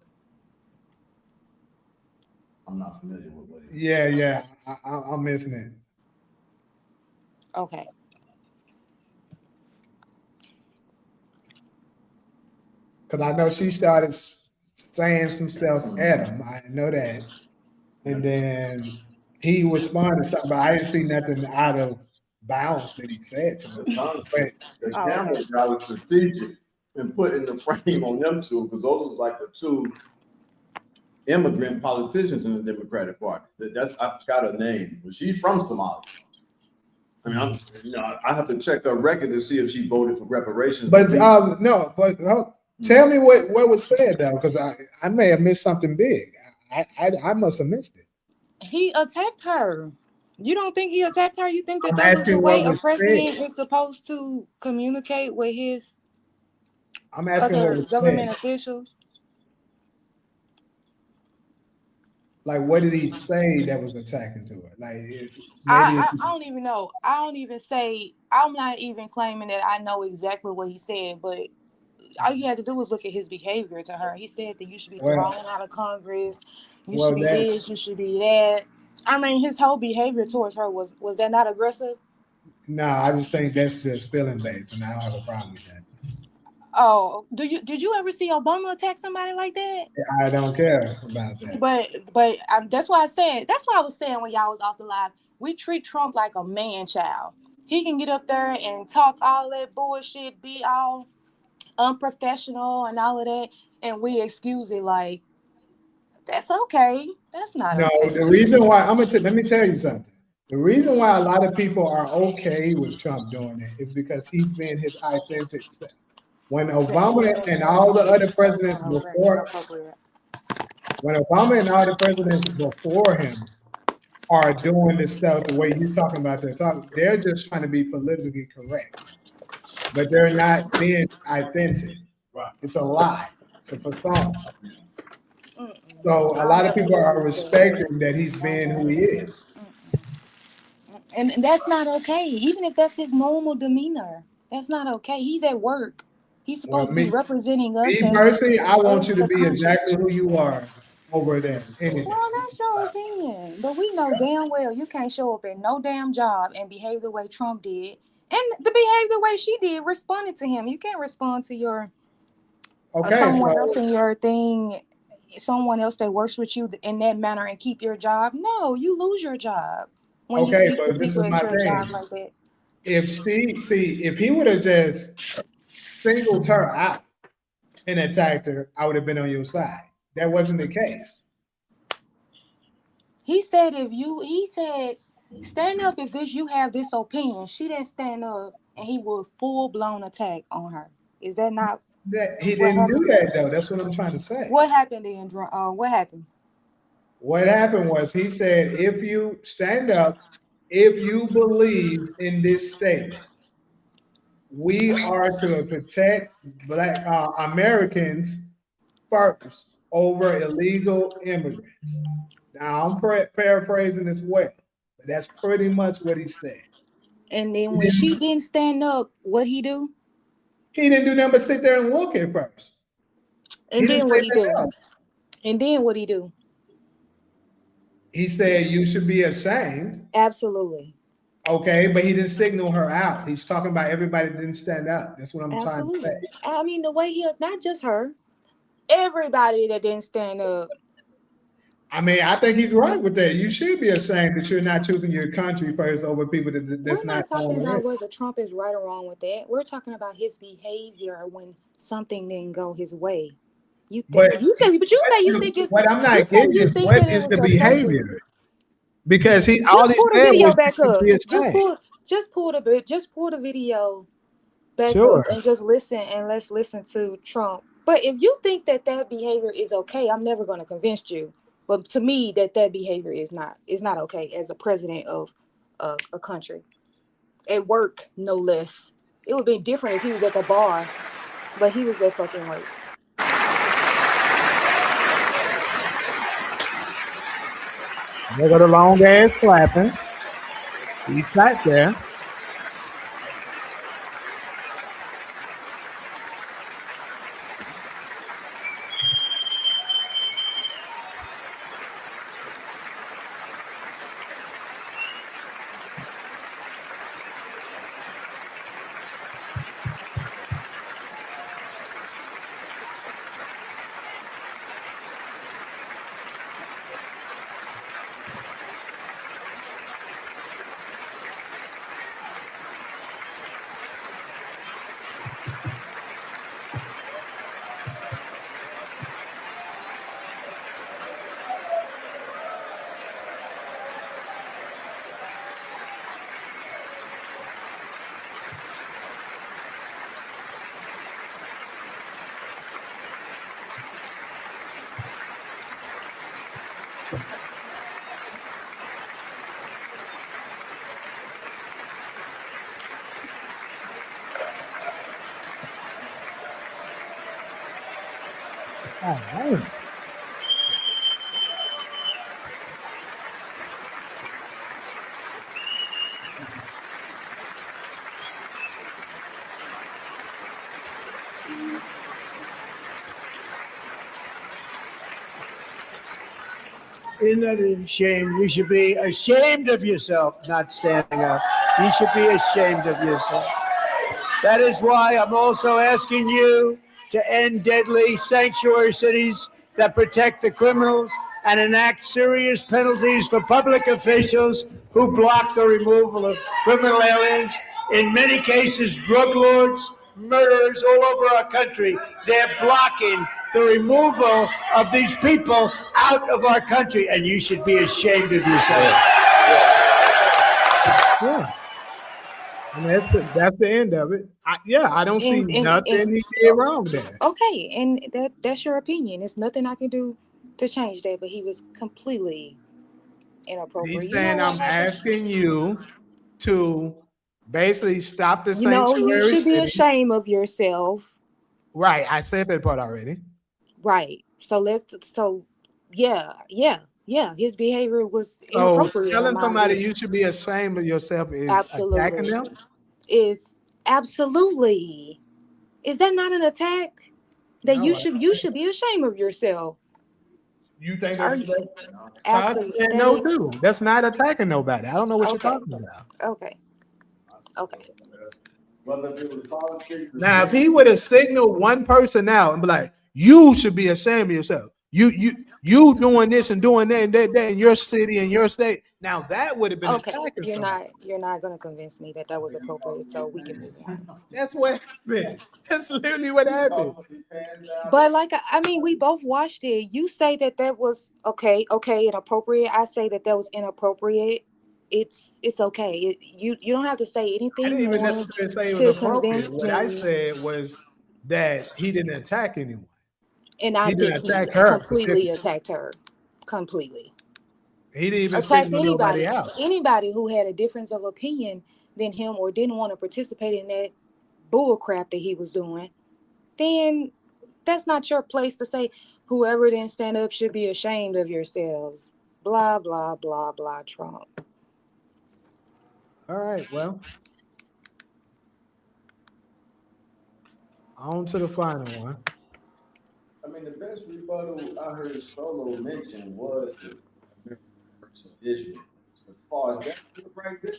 I'm not familiar with what he. Yeah, I'm missing it. Okay. Because I know she started saying some stuff at him. I know that. And then he responded something, but I didn't see nothing out of bounds that he said to him. The camera guy was strategic in putting the frame on them two, because those are like the two immigrant politicians in the Democratic Party. I forgot her name, but she's from Somalia. I mean, I have to check her record to see if she voted for reparations. But tell me what was said though, because I may have missed something big. I must have missed it. He attacked her. You don't think he attacked her? You think that was the way a president is supposed to communicate with his other government officials? Like, what did he say that was attacking to her? Like, I don't even know. I don't even say. I'm not even claiming that I know exactly what he said, but all you had to do was look at his behavior to her. He said that you should be thrown out of Congress. You should be this. You should be that. I mean, his whole behavior towards her was that not aggressive? No, I just think that's just feeling based, and I don't have a problem with that. Oh, did you ever see Obama attack somebody like that? I don't care about that. But that's why I was saying when y'all was off the live, we treat Trump like a man child. He can get up there and talk all that bullshit, be all unprofessional and all of that, and we excuse it like that's okay. That's not okay. The reason why let me tell you something. The reason why a lot of people are okay with Trump doing it is because he's being his authentic self. When Obama and all the other presidents before him are doing this stuff the way you're talking about they're just trying to be politically correct, but they're not being authentic. It's a lie. It's a facade. So a lot of people are respecting that he's being who he is. And that's not okay. Even if that's his normal demeanor, that's not okay. He's at work. He's supposed to be representing us. Me personally, I want you to be exactly who you are over there. Well, that's your opinion. But we know damn well you can't show up at no damn job and behave the way Trump did. And to behave the way she did, responded to him. You can't respond to your someone else in your thing, someone else that works with you in that manner and keep your job. No, you lose your job when you speak to people at your job like that. If he would have just singled her out and attacked her, I would have been on your side. That wasn't the case. He said, stand up if you have this opinion. She didn't stand up, and he would full-blown attack on her. Is that not? He didn't do that, though. That's what I'm trying to say. What happened then? What happened? What happened was he said, if you stand up, if you believe in this statement, we are to protect Black Americans first over illegal immigrants. Now, I'm paraphrasing as well, but that's pretty much what he said. And then when she didn't stand up, what'd he do? He didn't do nothing but sit there and look at first. And then what'd he do? And then what'd he do? He said, you should be ashamed. Absolutely. Okay, but he didn't signal her out. He's talking about everybody that didn't stand up. That's what I'm trying to say. I mean, the way not just her, everybody that didn't stand up. I mean, I think he's right with that. You should be ashamed that you're not choosing your country first over people that's We're not talking about whether Trump is right or wrong with that. We're talking about his behavior when something didn't go his way. You say you think it's what I'm not getting is what is the behavior? Because all he said was back up. Just pull the video back up and just listen, and let's listen to Trump. But if you think that behavior is okay, I'm never going to convince you. But to me, that behavior is not okay as a president of a country. At work, no less. It would be different if he was at the bar, but he was at fucking work. They got a long ass clapping. He sat there. Oh, man. Isn't that a shame? You should be ashamed of yourself not standing up. You should be ashamed of yourself. That is why I'm also asking you to end deadly sanctuary cities that protect the criminals and enact serious penalties for public officials who block the removal of criminal aliens. In many cases, drug lords, murderers all over our country, they're blocking the removal of these people out of our country, and you should be ashamed of yourself. Yeah. And that's the end of it. I don't see nothing he did wrong there. Okay, and that's your opinion. There's nothing I can do to change that, but he was completely inappropriate. He's You know saying what I'm happened? asking you to basically stop the You know, you sanctuary should be city. ashamed of yourself. Right. I said that part already. Right. So yeah. His behavior was So inappropriate on telling my somebody you list. should be ashamed of yourself is attacking Absolutely. them. Is absolutely. Is that not an attack? That No, you should be ashamed of yourself. you think Are that's you Todd absolutely said that no is too. That's not attacking nobody. I don't know what you're okay. talking about. Okay. Okay. Whether if it was politics, Now, if he would have signaled one person out and be like, "You should be ashamed of yourself. You doing this and doing that and that in your city and your state." Now that would have been Okay. attacking somebody. You're not gonna convince me that was appropriate, so we can move on. That's what happened. That's literally what happened. But like I mean, we both watched it. You say that was okay, inappropriate. I say that was inappropriate. It's okay. You don't have to say I anything didn't even more necessarily say it was to appropriate. convince What I me. said was that he didn't attack anyone. And I He think didn't he attack her completely specifically. attacked her. Completely. He didn't even Attacked signal nobody out. Anybody who had a difference of opinion than him or didn't want to participate in that bull crap that he was doing, then that's not your place to say whoever didn't stand up should be ashamed of yourselves. Blah, blah, blah, blah, Trump. All right, well. On to the final one. I mean, the best rebuttal I heard Solo mention was the American of Israel. So as far as that right there,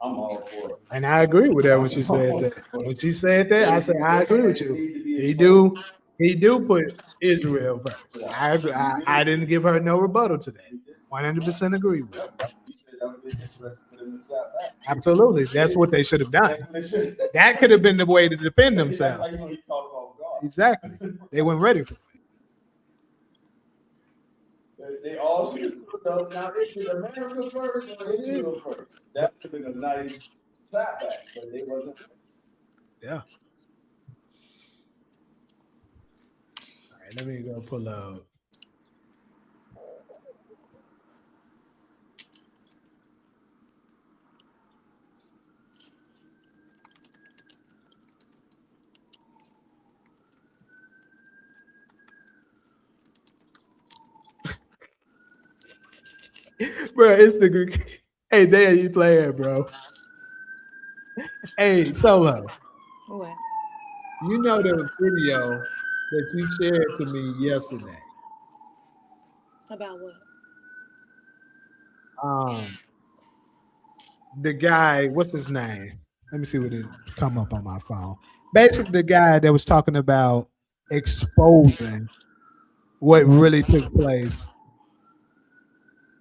I'm all for it. And I agree with that when she said that. When she said that, I said I agree with you. He do put Israel first. I agree. I didn't give her no rebuttal to that. 100% agree with her. You said that would be interesting for them to clap back. Absolutely. That's what they should have done. That could have been the way to defend themselves. Like, he called them off guard. Exactly. They weren't ready for it. They all should have stood up. Now, is it America first or Israel first? That would have been a nice clapback, but they wasn't. Yeah. All right, let me go pull up. Bro, it's the Greek. Hey, Dan, you playing, bro? Hey, Solo. What? You know the video that you shared to me yesterday. About what? The guy, what's his name? Let me see what it come up on my phone. Basically, the guy that was talking about exposing what really took place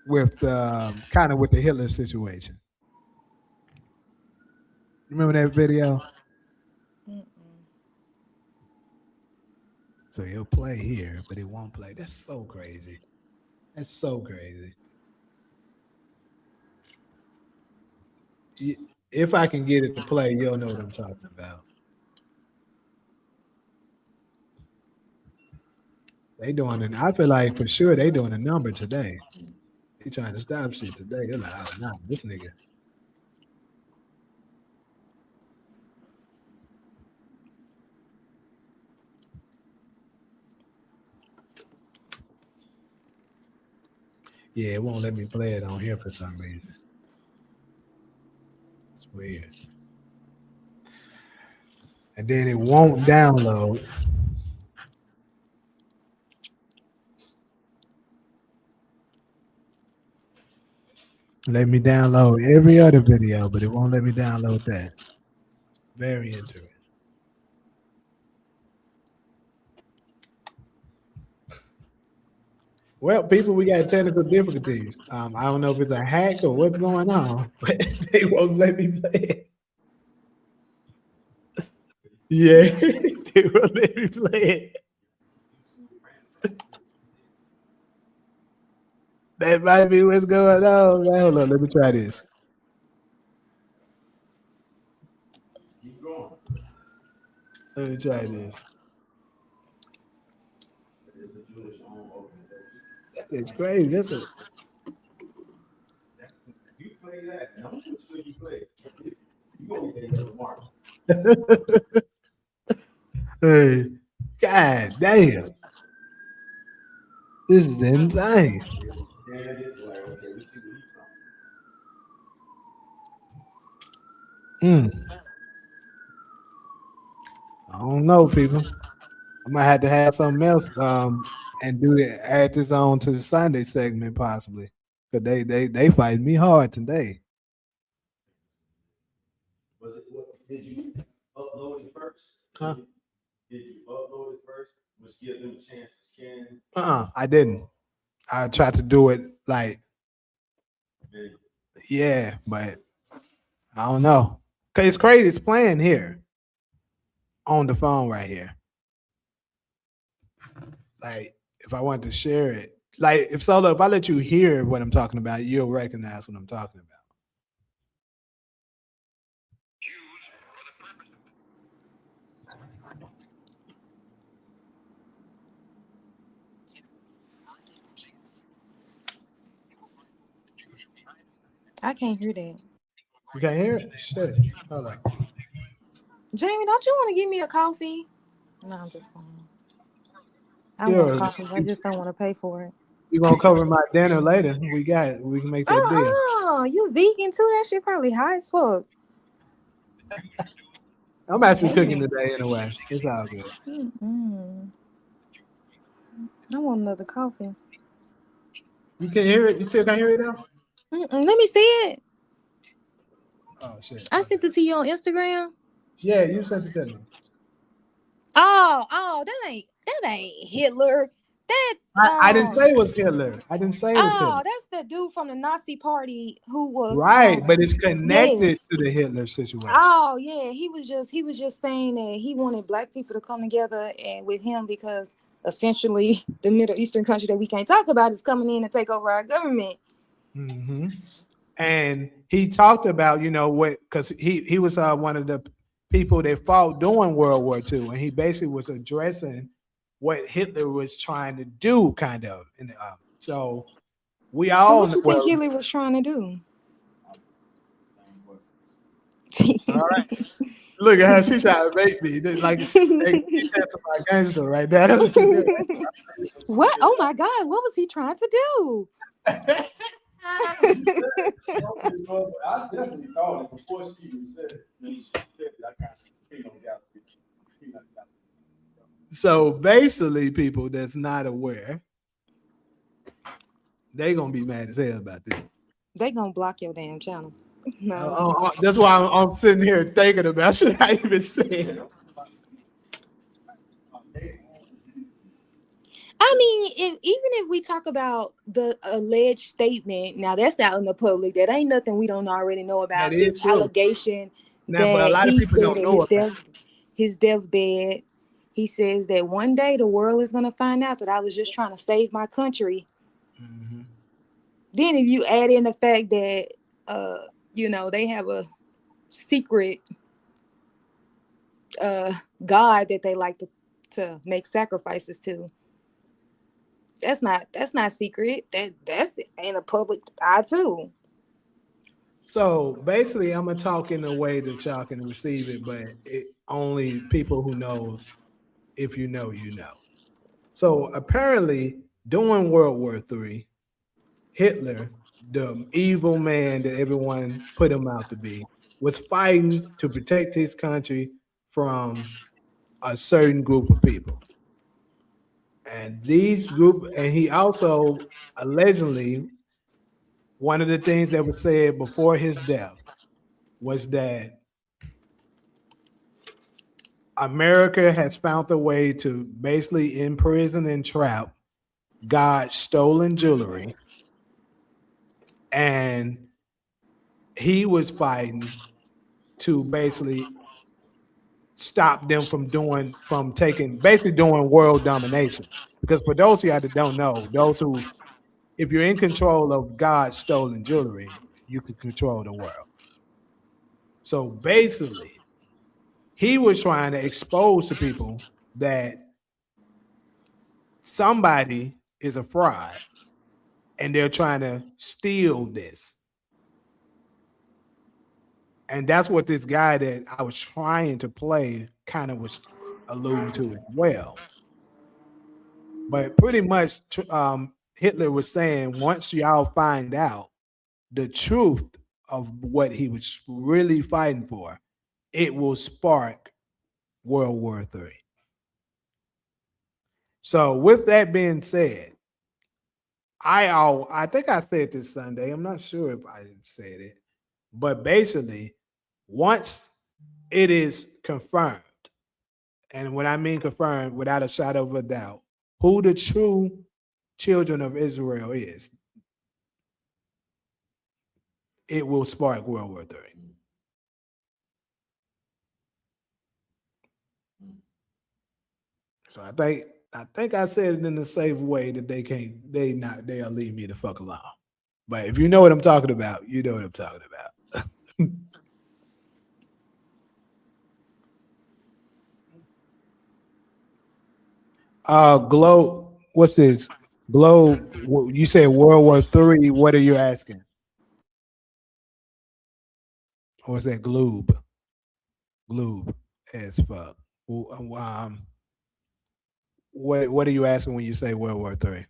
with kind of with the Hitler situation. Remember that video? Mm-mm. So he'll play here, but it won't play. That's so crazy. That's so crazy. If I can get it to play, you'll know what I'm talking about. They doing it. I feel like for sure they doing a number today. They trying to stop shit today. They're like, oh, nah, this nigga. Yeah, it won't let me play it on here for some reason. It's weird. And then it won't download. Let me download every other video, but it won't let me download that. Very interesting. Well, people, we got technical difficulties. I don't know if it's a hack or what's going on, but they won't let me play it. Yeah, they won't let me play it. That might be what's going on. Hold on, let me try this. Let me try this. It's crazy. That's it. Hey, God damn. This is insane. I don't know, people. I might have to have something else and do it, add this on to the Sunday segment possibly. Cause they fight me hard today. Did you upload it first? Huh? Did you upload it first, which gives them a chance to scan? I didn't. I tried to do it like, yeah, but I don't know. Cause it's crazy. It's playing here on the phone right here. Like if I want to share it, like if Solo, if I let you hear what I'm talking about, you'll recognize what I'm talking about. I can't hear that. You can't hear it? Shit. Hold on. Jamie, don't you want to give me a coffee? No, I'm just playing. I Sure. want coffee. I just don't want to pay for it. You're gonna cover my dinner later. We got it. We can make that deal. Oh, you vegan too? That shit probably high as fuck. I'm actually cooking today anyway. It's all good. I want another coffee. You can hear it? You still can't hear it now? Let me see it. Oh shit. I sent it to you on Instagram. Yeah, you sent it to me. Oh, that ain't Hitler. That's I didn't say it was Hitler. I didn't say it was Hitler. that's the dude from the Nazi party who was Right, but it's connected to the Hitler situation. Oh yeah, he was just saying that he wanted black people to come together and with him because essentially the Middle Eastern country that we can't talk about is coming in and take over our government. Mm-hmm. And he talked about, what, because he was one of the people that fought during World War II, and he basically was addressing what Hitler was trying to do, kind of. So we all. So what you think Hitler was trying to do? All right. Look at how she's trying to make me. Like she's my gangster right now. What? Oh my God! What was he trying to do? I definitely thought it before she even said it. When she said it, I kind of got it. So basically, people that's not aware, they gonna be mad as hell about this. They gonna block your damn channel. No, that's why I'm sitting here thinking about should I even say it. I mean, even if we talk about the alleged statement, now that's out in the public. That ain't nothing we don't already know about. This allegation now, but a lot of people don't know his deathbed. He says that one day the world is gonna find out that I was just trying to save my country. Mm-hmm. Then, if you add in the fact that they have a secret God that they like to make sacrifices to. That's not secret. That's in a public eye too. So basically, I'm gonna talk in a way that y'all can receive it, but only people who knows. If you know, you know. So apparently, during World War III, Hitler, the evil man that everyone put him out to be, was fighting to protect his country from a certain group of people. And he also allegedly, one of the things that was said before his death was that America has found a way to basically imprison and trap God's stolen jewelry. And he was fighting to basically stop them from doing world domination. Because for those of you that don't know, if you're in control of God's stolen jewelry, you can control the world. So basically, he was trying to expose to people that somebody is a fraud and they're trying to steal this. And that's what this guy that I was trying to play kind of was alluding to as well. But pretty much Hitler was saying, once y'all find out the truth of what he was really fighting for, it will spark World War III. So with that being said, I think I said this Sunday. I'm not sure if I said it, but basically, once it is confirmed, and when I mean confirmed, without a shadow of a doubt, who the true children of Israel is, it will spark World War III. So I think I said it in a safe way that they'll leave me the fuck alone. But if you know what I'm talking about, you know what I'm talking about. Globe, what's this? Globe, you said World War III. What are you asking? Or is that Globe? Globe as fuck. What are you asking when you say World War III?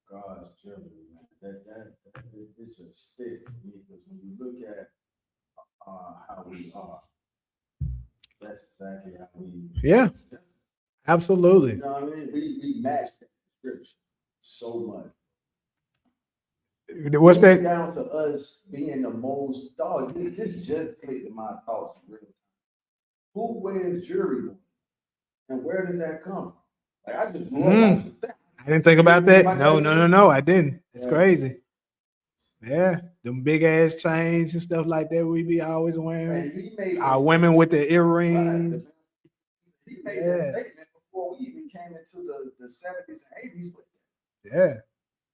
God's children, man. That it's a stick because when you look at how we are, that's exactly how we. Yeah, absolutely. You know what I mean? We match that description so much. What's that? Down to us being the most dog. This just hit in my thoughts in real time. Who wears jewelry, and where did that come from? Like I just grew up with that. I didn't think about that. No, I didn't. It's crazy. Yeah, them big ass chains and stuff like that we be always wearing. Our women with the earrings. Right. He made that statement before we even came into the 70s and 80s with it. Yeah.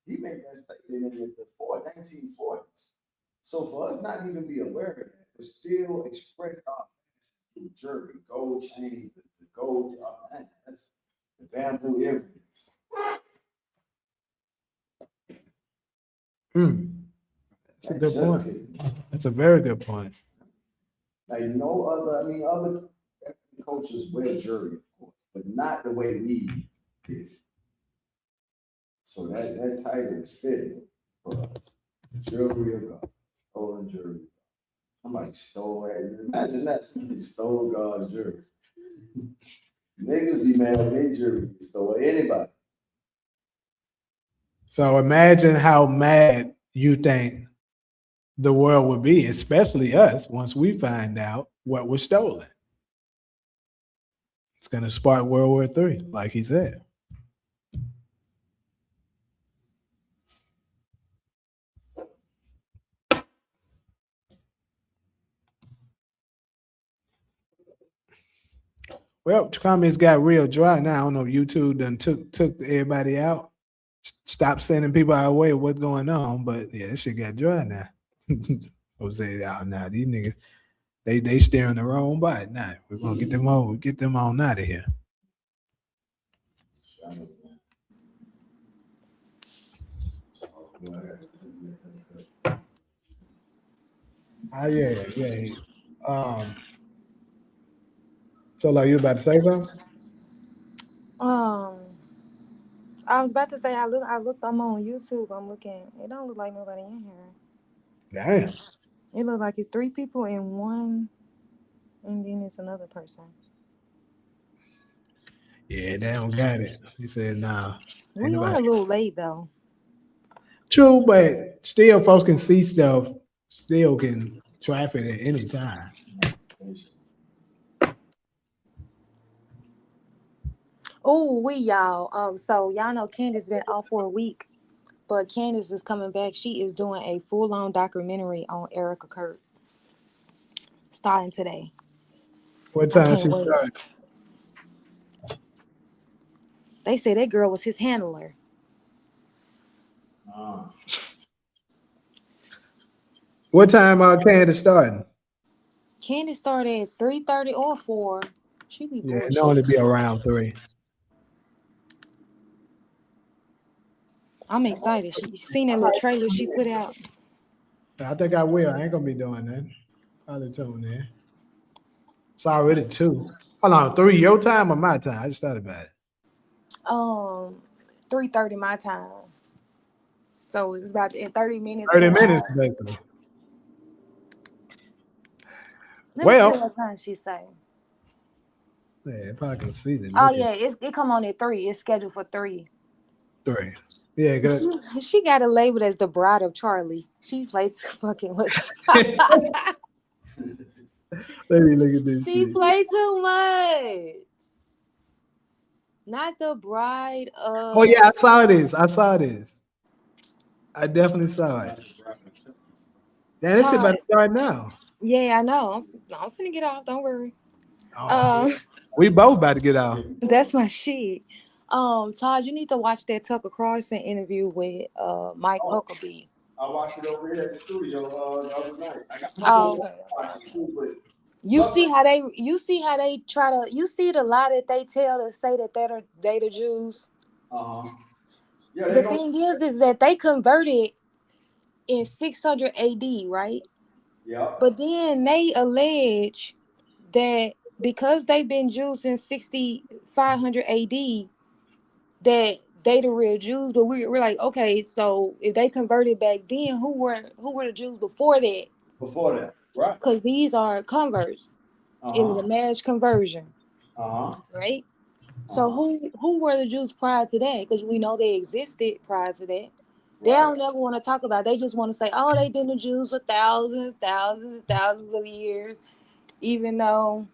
He made that statement in the 1940s. So for us not even be aware of that, but still express our jewelry, gold chains, the gold, that's the bamboo earrings. That's a good point. That's a very good point. Like no other, other cultures wear jewelry, of course, but not the way we did. So that title is fitting for us. Jewelry of God, stolen jewelry. Somebody stole it. Imagine that somebody stole God's jewelry. Niggas be mad when they jewelry stole anybody. So imagine how mad you think the world would be, especially us, once we find out what was stolen. It's going to spark World War III, like he said. Well, comments got real dry now. I don't know if YouTube done took everybody out. Stop sending people our way. What's going on? But yeah, this shit got dry now. Jose out now. These niggas, they staring the wrong button. Now we're gonna get them on out of here. Yeah. So like you about to say something? I was about to say I looked. I'm on YouTube. I'm looking. It don't look like nobody in here. Damn. It look like it's 3 people and one, and then it's another person. Yeah, they don't got it. He said, "Nah." We are a little late though. True, but still, folks can see stuff. Still can traffic at any time. Oh, y'all. So y'all know Candace been off for a week, but Candace is coming back. She is doing a full-on documentary on Erica Kurt, starting today. What time she start? They say that girl was his handler. What time Candace starting? Candace started at 3:30 or 4. She be Yeah, bullshit. it only be around 3. I'm excited. She seen that little trailer she put out. I think I will. I ain't gonna be doing that. Probably tune in. It's already 2. Hold on, 3 your time or my time? I just thought about it. 3:30 my time. So it's about in 30 minutes. 30 minutes, basically. Let Well, me see what time she say. Yeah, probably can see that. Oh yeah, it come on at 3. It's scheduled for 3. 3. Yeah, good. She got it labeled as the bride of Charlie. She plays fucking much. Let me look at this She shit. played too much. Not the bride of. Oh yeah, I saw this. I definitely saw it. Damn, this shit about to start now. Yeah, I know. I'm finna get off. Don't worry. We both about to get off. That's my shit. Todd, you need to watch that Tucker Carlson interview with Mike Huckabee. I watched it over here at the studio the other night. I got okay. You see how they try to. You see the lie that they tell to say that they the Jews. Yeah. The thing is that they converted in 600 AD, right? Yeah. But then they allege that because they've been Jews since 6500 AD, that they the real Jews. But we're like, okay, so if they converted back then, who were the Jews before that? Before that, right? Because these are converts in the mass conversion, right? So who were the Jews prior to that? Because we know they existed prior to that. They don't ever want to talk about it. They just want to say, oh, they've been the Jews for thousands of years, even though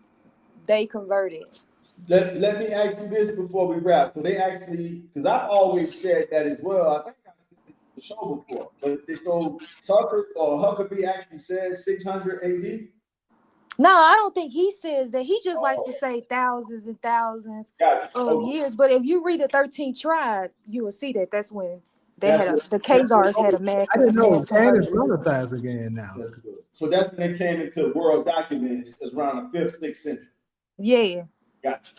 they converted. Let me ask you this before we wrap. So they actually, because I've always said that as well. I think I've seen the show before, but so Tucker or Huckabee actually said 600 AD. No, I don't think he says that. He just likes to say thousands and thousands of years. But if you read the 13th tribe, you will see that that's when they the Khazars had a mass I didn't know conversion. Candace monetized again now. That's good. So that's when they came into world documents around the 5th, 6th century. Yeah. Gotcha.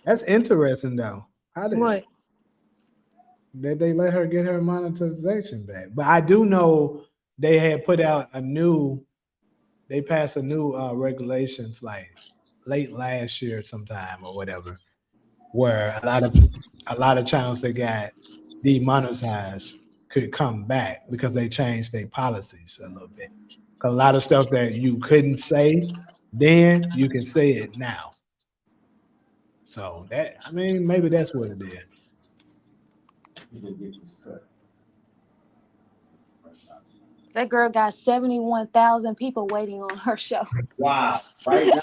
That's interesting though. How did what? That they let her get her monetization back? But I do know they had put out they passed a new regulations like late last year sometime or whatever, where a lot of channels that got demonetized could come back because they changed their policies a little bit. A lot of stuff that you couldn't say then, you can say it now. So maybe that's what it is. That girl got 71,000 people waiting on her show. Wow! Right now,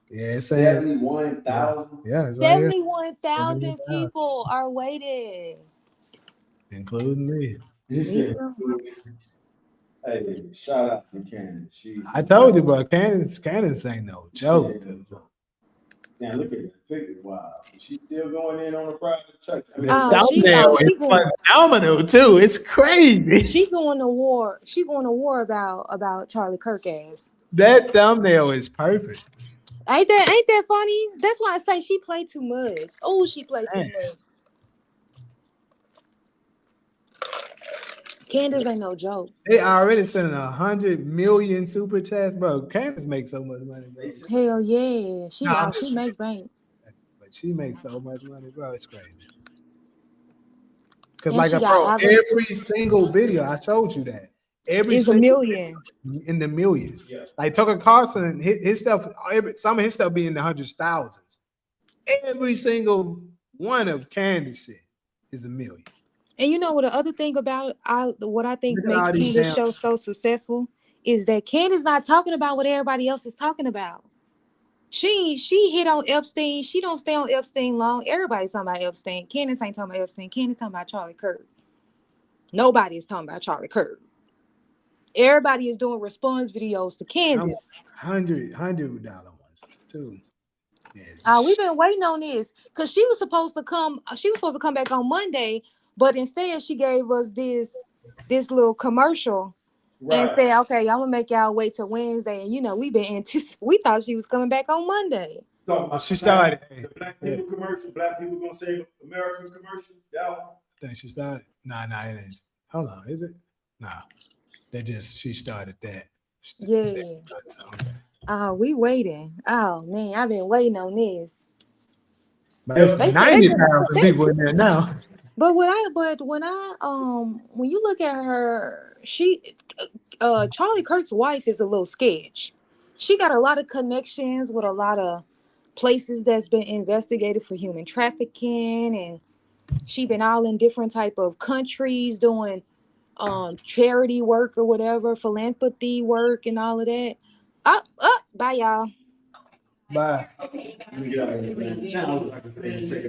yeah, 71,000. Yeah, it's 71,000 people are waiting, including me. Hey, shout out to Candace. I told you, bro. Candace ain't no joke. Now look at that picture. Wow. So she's still going in on a private church. It's phenomenal too. It's crazy. She going to war. She going to war about Charlie Kirk ass. That thumbnail is perfect. Ain't that funny? That's why I say she played too much. Oh, she played too much. Candace ain't no joke. They already sending 100 million super chats, bro. Candace makes so much money, bro. Hell yeah, she make bank. But she makes so much money, bro. It's crazy. Because every single video, I showed you that. It's a million. In the millions. Yeah. Like Tucker Carlson, his stuff, some of his stuff be in the hundreds, thousands. Every single one of Candace shit is a million. And you know what the other thing about what I think makes Candace's show so successful is that Candace not talking about what everybody else is talking about. She hit on Epstein. She don't stay on Epstein long. Everybody's talking about Epstein. Candace ain't talking about Epstein. Candace talking about Charlie Kirk. Nobody is talking about Charlie Kirk. Everybody is doing response videos to Candace. $100 ones too. We've been waiting on this because she was supposed to come. She was supposed to come back on Monday, but instead she gave us this little commercial and said, "Okay, I'm gonna make y'all wait till Wednesday." And we've been we thought she was coming back on Monday. So She started. The black people commercial. Black people gonna save American commercial. That one. I think she started. Nah, it ain't. Hold on, is it? Nah, she started that. Yeah. We waiting. Oh man, I've been waiting on this. There's 90,000 people in there now. But when you look at her, Charlie Kirk's wife is a little sketch. She got a lot of connections with a lot of places that's been investigated for human trafficking, and she been all in different type of countries doing charity work or whatever, philanthropy work and all of that. Bye y'all. Bye.